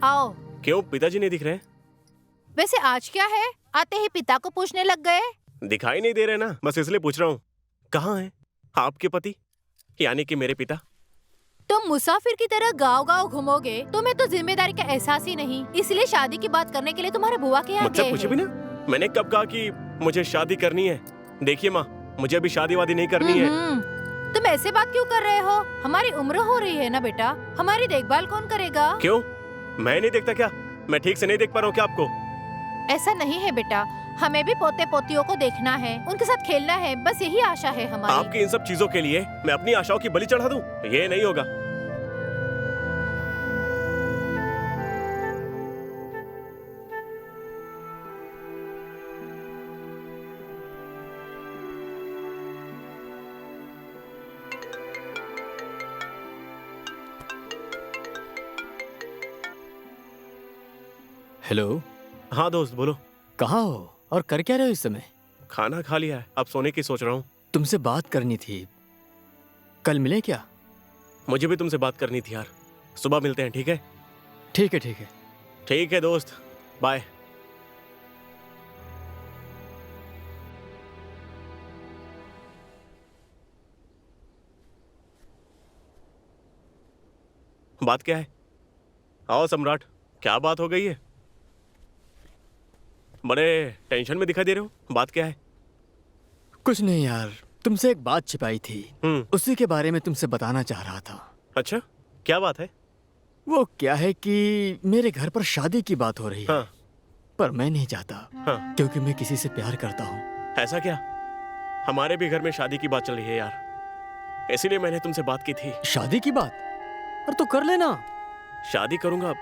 आओ। क्यों पिताजी नहीं दिख रहे? वैसे आज क्या है? आते ही पिता को पूछने लग गए। दिखाई नहीं दे रहे ना, बस इसलिए पूछ रहा हूँ। कहाँ हैं आपके पति, यानी कि मेरे पिता? तुम मुसाफिर की तरह गांव-गांव घूमोगे, तुम्हें तो जिम्मेदारी का एहसास ही नहीं, इसलिए शादी की बात करने के लिए तुम्हारे बुआ के यहाँ मुझसे गए पूछे हैं। भी ना, मैंने कब कहा कि मुझे शादी करनी है? देखिए माँ, मुझे अभी शादी वादी नहीं करनी है। तुम ऐसे बात क्यों कर रहे हो? हमारी उम्र हो रही है ना बेटा, हमारी देखभाल कौन करेगा? क्यों, मैं नहीं देखता क्या? मैं ठीक से नहीं देख पा रहा हूँ क्या आपको? ऐसा नहीं है बेटा, हमें भी पोते पोतियों को देखना है, उनके साथ खेलना है, बस यही आशा है हमारी। आपकी इन सब चीजों के लिए मैं अपनी आशाओं की बलि चढ़ा दूं? ये नहीं होगा। हेलो। हाँ दोस्त बोलो। कहाँ हो और कर क्या रहे हो इस समय? खाना खा लिया है, अब सोने की सोच रहा हूँ। तुमसे बात करनी थी, कल मिले क्या? मुझे भी तुमसे बात करनी थी यार, सुबह मिलते हैं, ठीक है? ठीक है ठीक है। ठीक है दोस्त, बाय। बात क्या है? आओ सम्राट, क्या बात हो गई है? बड़े टेंशन में दिखाई दे रहे हो, बात क्या है? कुछ नहीं यार, तुमसे एक बात छिपाई थी, उसी के बारे में तुमसे बताना चाह रहा था। अच्छा, क्या बात है? वो क्या है कि मेरे घर पर शादी की बात हो रही है। हाँ। पर मैं नहीं चाहता, क्योंकि मैं किसी से प्यार करता हूँ। ऐसा क्या? हमारे भी घर में शादी की बात चल रही है यार, इसीलिए मैंने तुमसे बात की थी। शादी की बात? और तो कर लेना। शादी करूंगा,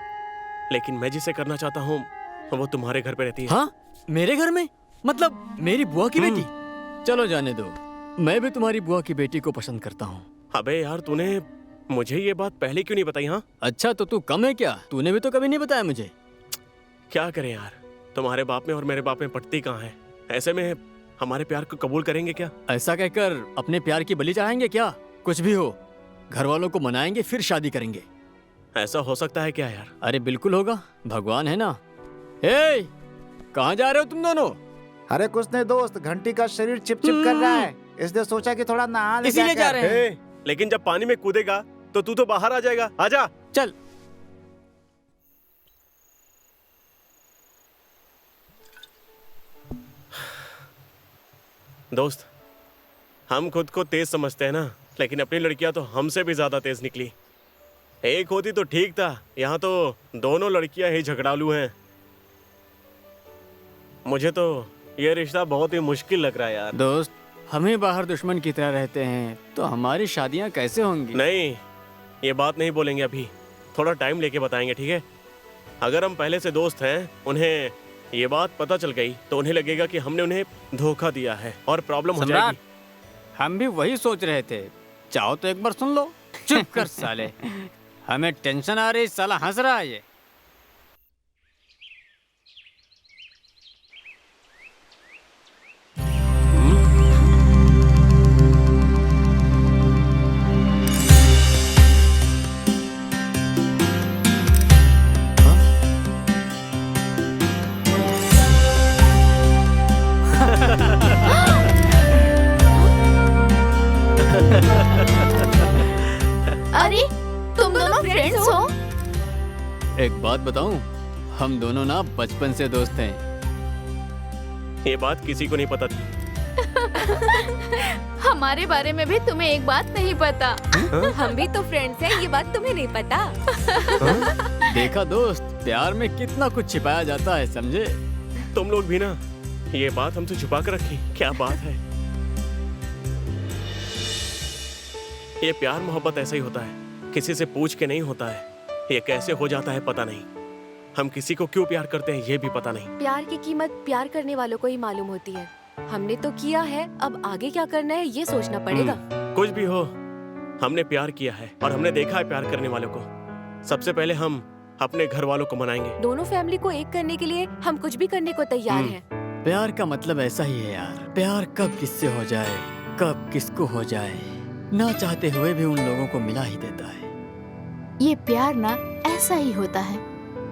लेकिन मैं जिसे करना चाहता हूँ वो तुम्हारे घर पे रहती है। हाँ? मेरे घर में? मतलब मेरी बुआ की बेटी? चलो जाने दो, मैं भी तुम्हारी बुआ की बेटी को पसंद करता हूँ। अबे यार, तूने मुझे ये बात पहले क्यों नहीं बताई? हाँ, अच्छा तो तू कम है क्या? तूने भी तो कभी नहीं बताया मुझे। क्या करें यार, तुम्हारे बाप में और मेरे बाप में पटती कहाँ है? ऐसे में हमारे प्यार को कबूल करेंगे क्या? ऐसा कहकर अपने प्यार की बलि चढ़ाएंगे क्या? कुछ भी हो, घर वालों को मनाएंगे फिर शादी करेंगे। ऐसा हो सकता है क्या यार? अरे बिल्कुल होगा, भगवान है ना। ए, कहाँ जा रहे हो तुम दोनों? अरे कुछ नहीं दोस्त, घंटी का शरीर चिप चिप कर रहा है, इसलिए सोचा कि थोड़ा नहा ले इसीलिए जा रहे हैं। लेकिन जब पानी में कूदेगा तो तू तो बाहर आ जाएगा। आजा। चल। दोस्त, हम खुद को तेज समझते हैं ना, लेकिन अपनी लड़कियां तो हमसे भी ज्यादा तेज निकली। एक होती तो ठीक था, यहाँ तो दोनों लड़कियां ही झगड़ालू हैं। मुझे तो ये रिश्ता बहुत ही मुश्किल लग रहा है यार। दोस्त, हम ही बाहर दुश्मन की तरह रहते हैं तो हमारी शादियां कैसे होंगी? नहीं, ये बात नहीं बोलेंगे अभी, थोड़ा टाइम लेके बताएंगे, ठीक है? अगर हम पहले से दोस्त हैं, उन्हें ये बात पता चल गई तो उन्हें लगेगा कि हमने उन्हें धोखा दिया है और प्रॉब्लम हो सम्राट, जाएगी। हम भी वही सोच रहे थे। चाहो तो एक बार सुन लो। चुप कर साले, हमें टेंशन आ रही, साला हंस रहा है ये। अरे तुम दोनों फ्रेंड्स हो? एक बात बताऊं, हम दोनों ना बचपन से दोस्त हैं। ये बात किसी को नहीं पता थी। हमारे बारे में भी तुम्हें एक बात नहीं पता। हम भी तो फ्रेंड्स हैं, ये बात तुम्हें नहीं पता। देखा दोस्त, प्यार में कितना कुछ छिपाया जाता है, समझे? तुम लोग भी ना ये बात हमसे छुपा कर रखी, क्या बात है। ये प्यार मोहब्बत ऐसा ही होता है, किसी से पूछ के नहीं होता है। ये कैसे हो जाता है पता नहीं, हम किसी को क्यों प्यार करते हैं ये भी पता नहीं। प्यार की कीमत प्यार करने वालों को ही मालूम होती है। हमने तो किया है, अब आगे क्या करना है ये सोचना पड़ेगा। कुछ भी हो, हमने प्यार किया है और हमने देखा है प्यार करने वालों को। सबसे पहले हम अपने घर वालों को मनाएंगे। दोनों फैमिली को एक करने के लिए हम कुछ भी करने को तैयार हैं। प्यार का मतलब ऐसा ही है यार। प्यार कब किससे हो जाए, कब किसको हो जाए, ना चाहते हुए भी उन लोगों को मिला ही देता है। ये प्यार ना ऐसा ही होता है।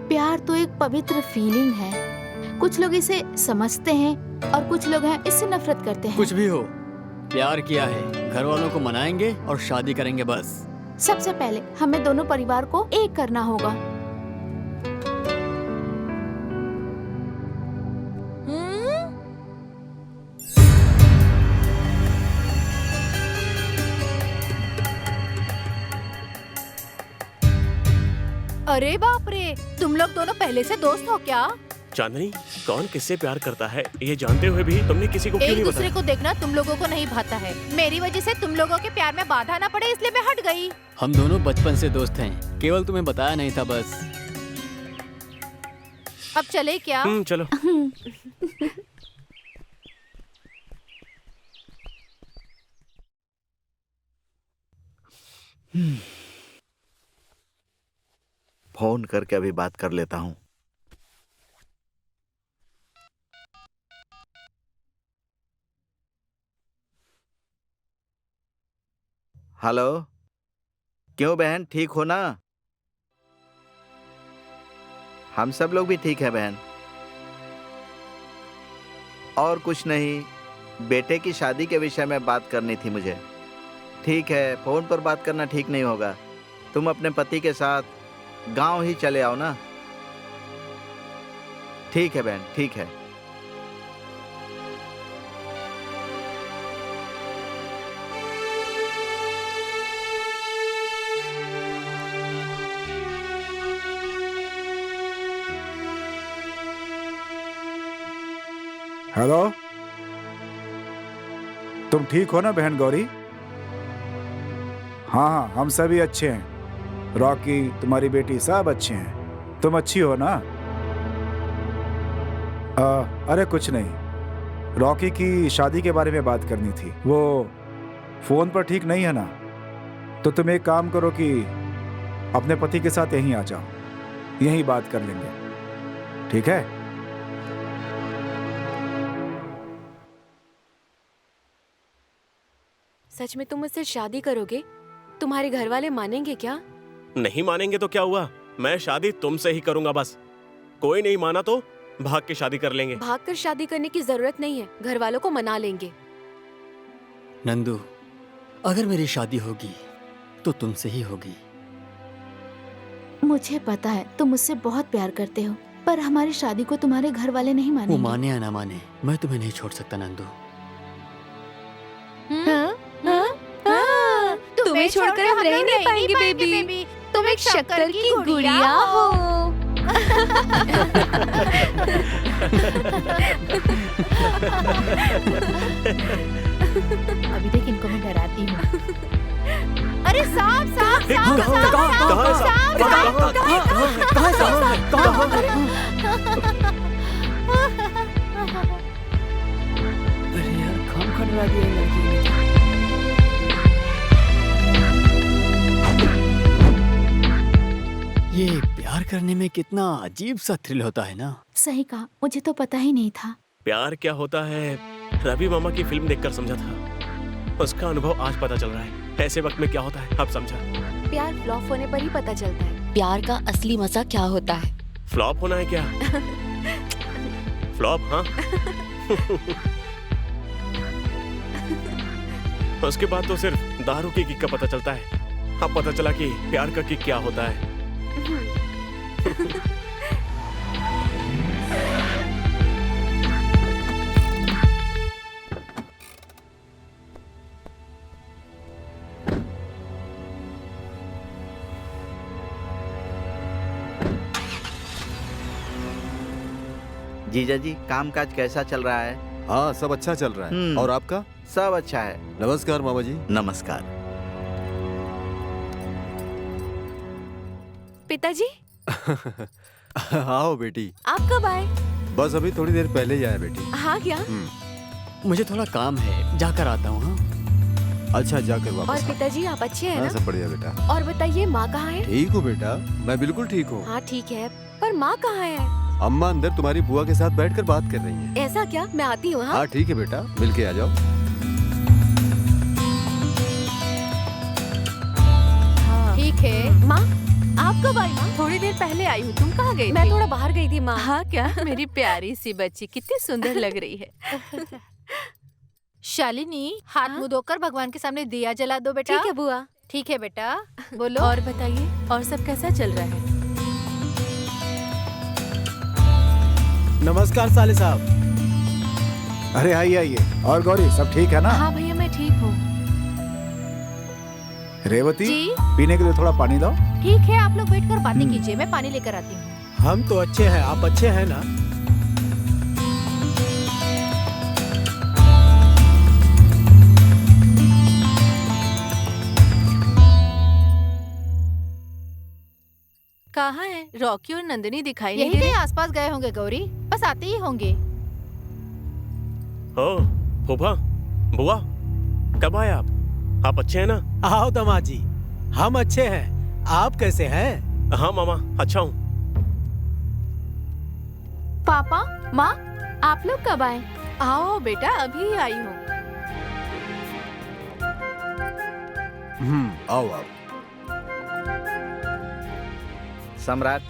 प्यार तो एक पवित्र फीलिंग है। कुछ लोग इसे समझते हैं और कुछ लोग हैं इससे नफरत करते हैं। कुछ भी हो, प्यार किया है, घर वालों को मनाएंगे और शादी करेंगे बस। सबसे पहले हमें दोनों परिवार को एक करना होगा। अरे बाप रे, तुम लोग दोनों पहले से दोस्त हो क्या? चांदनी, कौन किससे प्यार करता है ये जानते हुए भी तुमने किसी को क्यों एक नहीं दूसरे बताया? को देखना तुम लोगों को नहीं भाता है। मेरी वजह से तुम लोगों के प्यार में बाधा ना पड़े इसलिए मैं हट गई। हम दोनों बचपन से दोस्त हैं, केवल तुम्हें बताया नहीं था बस। अब चले क्या? चलो। फोन करके अभी बात कर लेता हूँ। हेलो, क्यों बहन, ठीक हो ना? हम सब लोग भी ठीक है बहन। और कुछ नहीं, बेटे की शादी के विषय में बात करनी थी मुझे। ठीक है, फोन पर बात करना ठीक नहीं होगा। तुम अपने पति के साथ गांव ही चले आओ ना। ठीक है बहन, ठीक है। हेलो, तुम ठीक हो ना बहन गौरी? हाँ हाँ, हम सभी अच्छे हैं। रॉकी, तुम्हारी बेटी, सब अच्छे हैं। तुम अच्छी हो ना? अरे कुछ नहीं, रॉकी की शादी के बारे में बात करनी थी। वो फोन पर ठीक नहीं है ना, तो तुम एक काम करो कि अपने पति के साथ यहीं आ जाओ, यहीं बात कर लेंगे, ठीक है? सच में तुम मुझसे शादी करोगे? तुम्हारे घर वाले मानेंगे क्या? नहीं मानेंगे तो क्या हुआ, मैं शादी तुमसे ही करूंगा बस। कोई नहीं माना तो भाग के शादी कर लेंगे। भागकर शादी करने की जरूरत नहीं है, घर वालों को मना लेंगे। नंदू, अगर मेरी शादी होगी तो तुमसे ही होगी। मुझे पता है तुम मुझसे बहुत प्यार करते हो, पर हमारी शादी को तुम्हारे घर वाले नहीं वो मानेंगे। माने या ना माने, मैं तुम्हें नहीं छोड़ सकता नंदू। तुम्हें छोड़कर हम रह नहीं पाएंगे बेबी। तुम एक शक्कर की गुड़िया हो। अभी देख इनको मैं डराती हूँ। अरे सांप सांप सांप अरे यार खाम खा डरा दिया ये लड़की ने। ये प्यार करने में कितना अजीब सा थ्रिल होता है ना। सही कहा, मुझे तो पता ही नहीं था। प्यार क्या होता है रवि मामा की फिल्म देखकर समझा था। उसका अनुभव आज पता चल रहा है। ऐसे वक्त में क्या होता है अब समझा। प्यार फ्लॉप होने पर ही पता चलता है प्यार का असली मजा क्या होता है। फ्लॉप होना है क्या? फ्लॉप हाँ। उसके बाद तो सिर्फ दारू की किक का पता चलता है। अब पता चला कि प्यार का किक क्या होता है। जीजा जी काम काज कैसा चल रहा है? हाँ सब अच्छा चल रहा है। और आपका? सब अच्छा है। नमस्कार मामा जी। नमस्कार। पिताजी आओ बेटी। आप कब आए? बस अभी थोड़ी देर पहले ही आया बेटी। हाँ क्या? मुझे थोड़ा काम है, जाकर आता हूँ। हाँ? अच्छा जाकर वापस और आओ। पिताजी आप अच्छे हैं हाँ ना? सब बढ़िया बेटा। और बताइए माँ कहाँ है? ठीक हूँ बेटा, मैं बिल्कुल ठीक हूँ। हाँ ठीक है, पर माँ कहाँ है? अम्मा अंदर तुम्हारी बुआ के साथ बैठकर बात कर रही हैं। ऐसा क्या? मैं आती हूँ। हाँ हाँ ठीक है बेटा, मिल के आ जाओ। ठीक है। माँ आप कब आई? माँ थोड़ी देर पहले आई हूँ। तुम कहाँ गई मैं थी? थोड़ा बाहर गई थी माँ। हाँ क्या? मेरी प्यारी सी बच्ची कितनी सुंदर लग रही है। शालिनी हाथ हाँ? मुंह धोकर भगवान के सामने दिया जला दो बेटा। ठीक है बुआ। ठीक है बेटा, बोलो। और बताइए और सब कैसा चल रहा है? नमस्कार साले साहब। अरे आइए आइए। और गौरी सब ठीक है ना? हाँ भैया मैं ठीक हूँ। रेवती जी पीने के लिए थोड़ा पानी लाओ। ठीक है, आप लोग बैठकर बातें कीजिए, मैं पानी लेकर आती हूँ। हम तो अच्छे हैं, आप अच्छे हैं ना? कहाँ है रॉकी और नंदिनी? दिखाई नहीं यही दे कहीं रहे। आसपास गए होंगे गौरी, बस आते ही होंगे। ओ फूफा बुआ कब आए आप अच्छे हैं ना? आओ दामाद जी, हम अच्छे हैं, आप कैसे हैं? हाँ मामा अच्छा हूँ। पापा माँ आप लोग कब आए? आओ बेटा अभी आई हूँ। आओ आप। सम्राट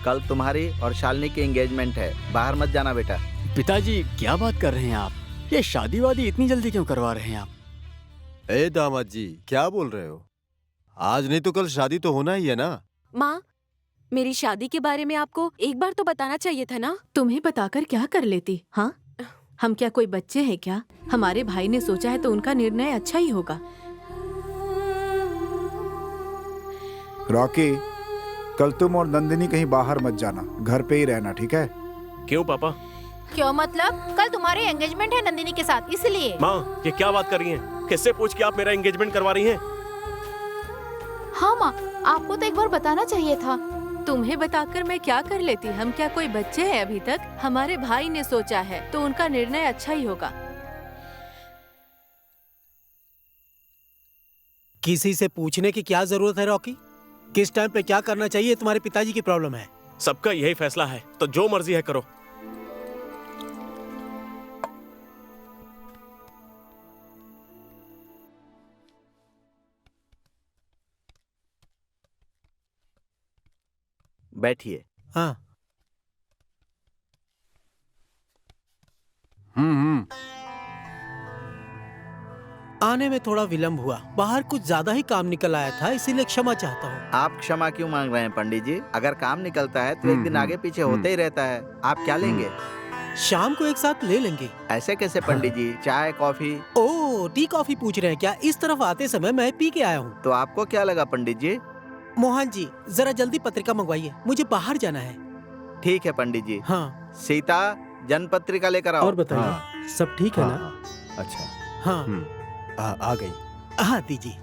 कल तुम्हारी और शालिनी की एंगेजमेंट है, बाहर मत जाना बेटा। पिताजी क्या बात कर रहे हैं आप? ये शादी वादी इतनी जल्दी क्यों करवा रहे हैं आप? ए दामाद जी क्या बोल रहे हो? आज नहीं तो कल शादी तो होना ही है ना। माँ मेरी शादी के बारे में आपको एक बार तो बताना चाहिए था ना। तुम्हें बताकर क्या कर लेती? हाँ हम क्या कोई बच्चे हैं क्या? हमारे भाई ने सोचा है तो उनका निर्णय अच्छा ही होगा। रॉकी कल तुम और नंदिनी कहीं बाहर मत जाना, घर पे ही रहना, ठीक है? क्यों पापा? क्यों मतलब? कल तुम्हारी एंगेजमेंट है नंदिनी के साथ, इसलिए। माँ ये क्या बात कर रही हैं? किससे पूछ के आप मेरा एंगेजमेंट करवा रही हैं? हाँ माँ, आपको तो एक बार बताना चाहिए था। तुम्हें बताकर मैं क्या कर लेती? हम क्या कोई बच्चे हैं अभी तक? हमारे भाई ने सोचा है तो उनका निर्णय अच्छा ही होगा। किसी से पूछने की क्या जरूरत है रॉकी? किस टाइम पे क्या करना चाहिए तुम्हारे पिताजी की प्रॉब्लम है। सबका यही फैसला है तो जो मर्जी है करो। बैठिए। हाँ आने में थोड़ा विलंब हुआ, बाहर कुछ ज्यादा ही काम निकल आया था, इसीलिए क्षमा चाहता हूँ। आप क्षमा क्यों मांग रहे हैं पंडित जी? अगर काम निकलता है तो एक दिन आगे पीछे होते ही रहता है। आप क्या लेंगे? शाम को एक साथ ले लेंगे। ऐसे कैसे पंडित जी? चाय कॉफी? ओह टी कॉफी पूछ रहे हैं क्या? इस तरफ आते समय मैं पी के आया हूँ। तो आपको क्या लगा पंडित जी? मोहन जी जरा जल्दी पत्रिका मंगवाइए, मुझे बाहर जाना है। ठीक है पंडित जी। हाँ, सीता, जन्म पत्रिका लेकर आओ। और बताइए, हाँ। सब ठीक है ना? हाँ, अच्छा। हाँ, आ गई। हाँ दीजिए।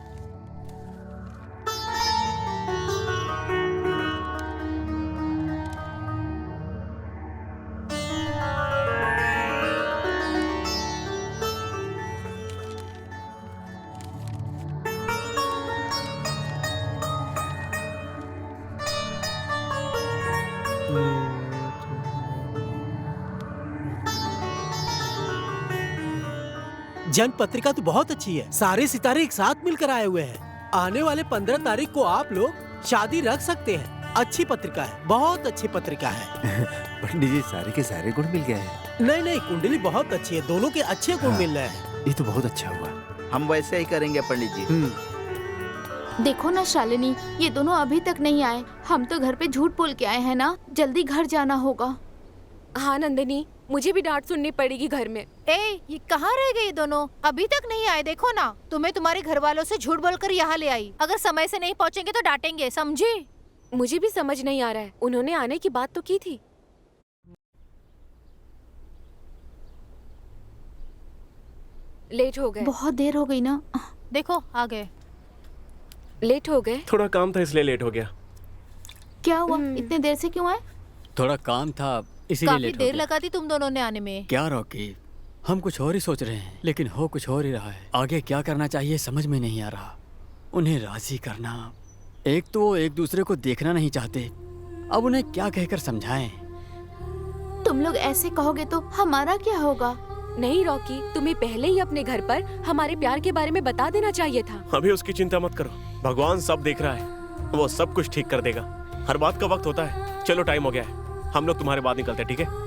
जन्म पत्रिका तो बहुत अच्छी है, सारे सितारे एक साथ मिलकर आए हुए हैं। आने वाले 15 तारीख को आप लोग शादी रख सकते हैं। अच्छी पत्रिका है, बहुत अच्छी पत्रिका है। पंडित जी सारे के सारे गुण मिल गए हैं। नहीं नहीं, कुंडली बहुत अच्छी है, दोनों के अच्छे गुण मिल रहे हैं। ये तो बहुत अच्छा हुआ। हम वैसे ही करेंगे पंडित जी। देखो ना शालिनी, ये दोनों अभी तक नहीं आए। हम तो घर पे झूठ बोल के आए हैं ना, जल्दी घर जाना होगा। हाँ नंदिनी, मुझे भी डांट सुननी पड़ेगी घर में। ये कहाँ रह गए ये दोनों? अभी तक नहीं आए। देखो ना, तुम्हें तुम्हारे घर वालों से झूठ बोलकर यहाँ ले आई। अगर समय से नहीं पहुँचेंगे तो डांटेंगे, समझी? मुझे भी समझ नहीं आ रहा है, उन्होंने आने की बात तो की थी। लेट हो गए। बहुत देर हो गई ना। देखो आ गए। लेट हो गए। थोड़ा काम था इसलिए लेट हो गया। क्या हुआ, इतने देर से क्यों आए? थोड़ा काम था इसीलिए काफी लेट हो देर गया। लगा दी तुम दोनों ने आने में। क्या रॉकी, हम कुछ और ही सोच रहे हैं लेकिन हो कुछ और ही रहा है। आगे क्या करना चाहिए समझ में नहीं आ रहा। उन्हें राजी करना, एक तो वो एक दूसरे को देखना नहीं चाहते, अब उन्हें क्या कहकर समझाएं? तुम लोग ऐसे कहोगे तो हमारा क्या होगा? नहीं रॉकी, तुम्हें पहले ही अपने घर पर हमारे प्यार के बारे में बता देना चाहिए था। अभी उसकी चिंता मत करो, भगवान सब देख रहा है, वो सब कुछ ठीक कर देगा। हर बात का वक्त होता है। चलो टाइम हो गया है, हम लोग तुम्हारे बाद निकलते हैं, ठीक है?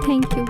Thank you.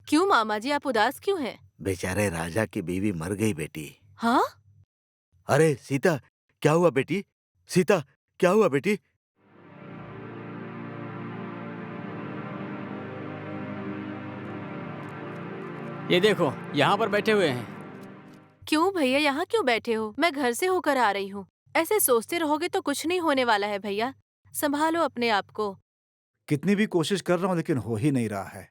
क्यों मामा जी, आप उदास क्यों हैं? बेचारे राजा की बीवी मर गई बेटी। हाँ? अरे सीता, क्या हुआ बेटी? सीता, क्या हुआ बेटी? ये देखो, यहाँ पर बैठे हुए हैं। क्यों भैया, यहाँ क्यों बैठे हो? मैं घर से होकर आ रही हूँ। ऐसे सोचते रहोगे तो कुछ नहीं होने वाला है भैया। संभालो अपने आप को। कितनी भी कोशिश कर रहा हूँ लेकिन हो ही नहीं रहा है।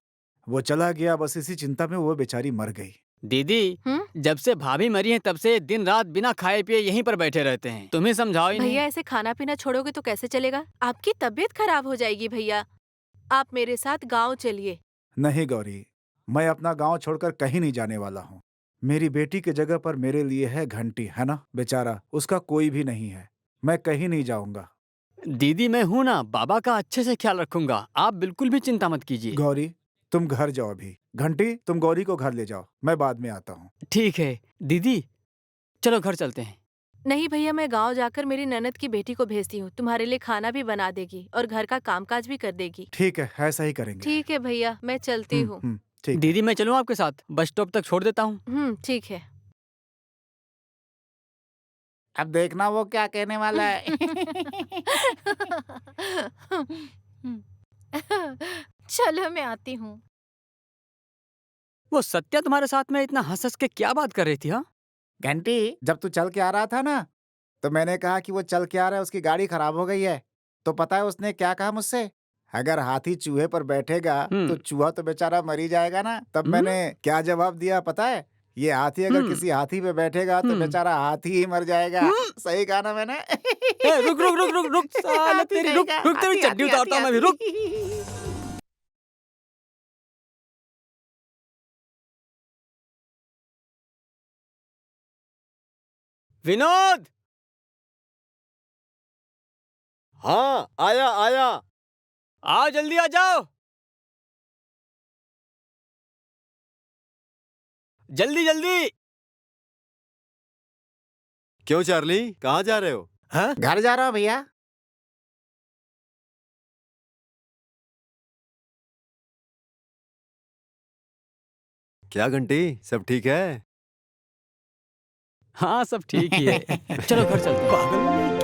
वो चला गया, बस इसी चिंता में वो बेचारी मर गई। दीदी, जब से भाभी मरी है तब से दिन रात बिना खाए पिए यहीं पर बैठे रहते हैं। तुम्हें समझाओ ही नहीं। भैया ऐसे खाना पीना छोड़ोगे तो कैसे चलेगा? आपकी तबीयत खराब हो जाएगी भैया। आप मेरे साथ गाँव चलिए। नहीं गौरी, मैं अपना गांव छोड़कर कहीं नहीं जाने वाला हूँ। मेरी बेटी की जगह पर मेरे लिए है घंटी, है ना? बेचारा, उसका कोई भी नहीं है। मैं कहीं नहीं जाऊंगा। दीदी मैं हूँ ना, बाबा का अच्छे से ख्याल रखूंगा। आप बिल्कुल भी चिंता मत कीजिए। गौरी, तुम घर जाओ अभी। घंटी, तुम गौरी को घर ले जाओ, मैं बाद में आता हूँ। ठीक है दीदी, चलो घर चलते हैं। नहीं भैया, मैं गांव जाकर मेरी ननद की बेटी को भेजती हूँ। तुम्हारे लिए खाना भी बना देगी और घर का कामकाज भी कर देगी। ठीक है, ऐसा ही करेंगे। ठीक है भैया, मैं चलती हूँ। ठीक। दीदी मैं चलूँ आपके साथ? बस स्टॉप तक छोड़ देता हूँ। ठीक है। अब देखना वो क्या कहने वाला है। चलो मैं आती हूँ। वो सत्या तुम्हारे साथ में इतना हंस हंस के क्या बात कर रही थी? हाँ घंटी, जब तू चल के आ रहा था ना, तो मैंने कहा कि वो चल के आ रहा है, उसकी गाड़ी खराब हो गई है। तो पता है उसने क्या कहा मुझसे? अगर हाथी चूहे पर बैठेगा तो चूहा तो बेचारा मर ही जाएगा ना। तब मैंने क्या जवाब दिया पता है? ये हाथी अगर किसी हाथी पे बैठेगा तो बेचारा हाथी ही मर जाएगा। सही कहा ना मैंने? रुक रुक रुक रुक रुक, साला तेरी रुक रुक, तेरी चड्डी उतारता हूं मैं भी, रुक। विनोद! हाँ, आया आया। आओ जल्दी आ जाओ, जल्दी जल्दी। क्यों चार्ली, कहाँ जा रहे हो? हाँ? घर जा रहा हूँ भैया। क्या घंटी, सब ठीक है? हाँ सब ठीक ही है। चलो घर चलते हैं। पागल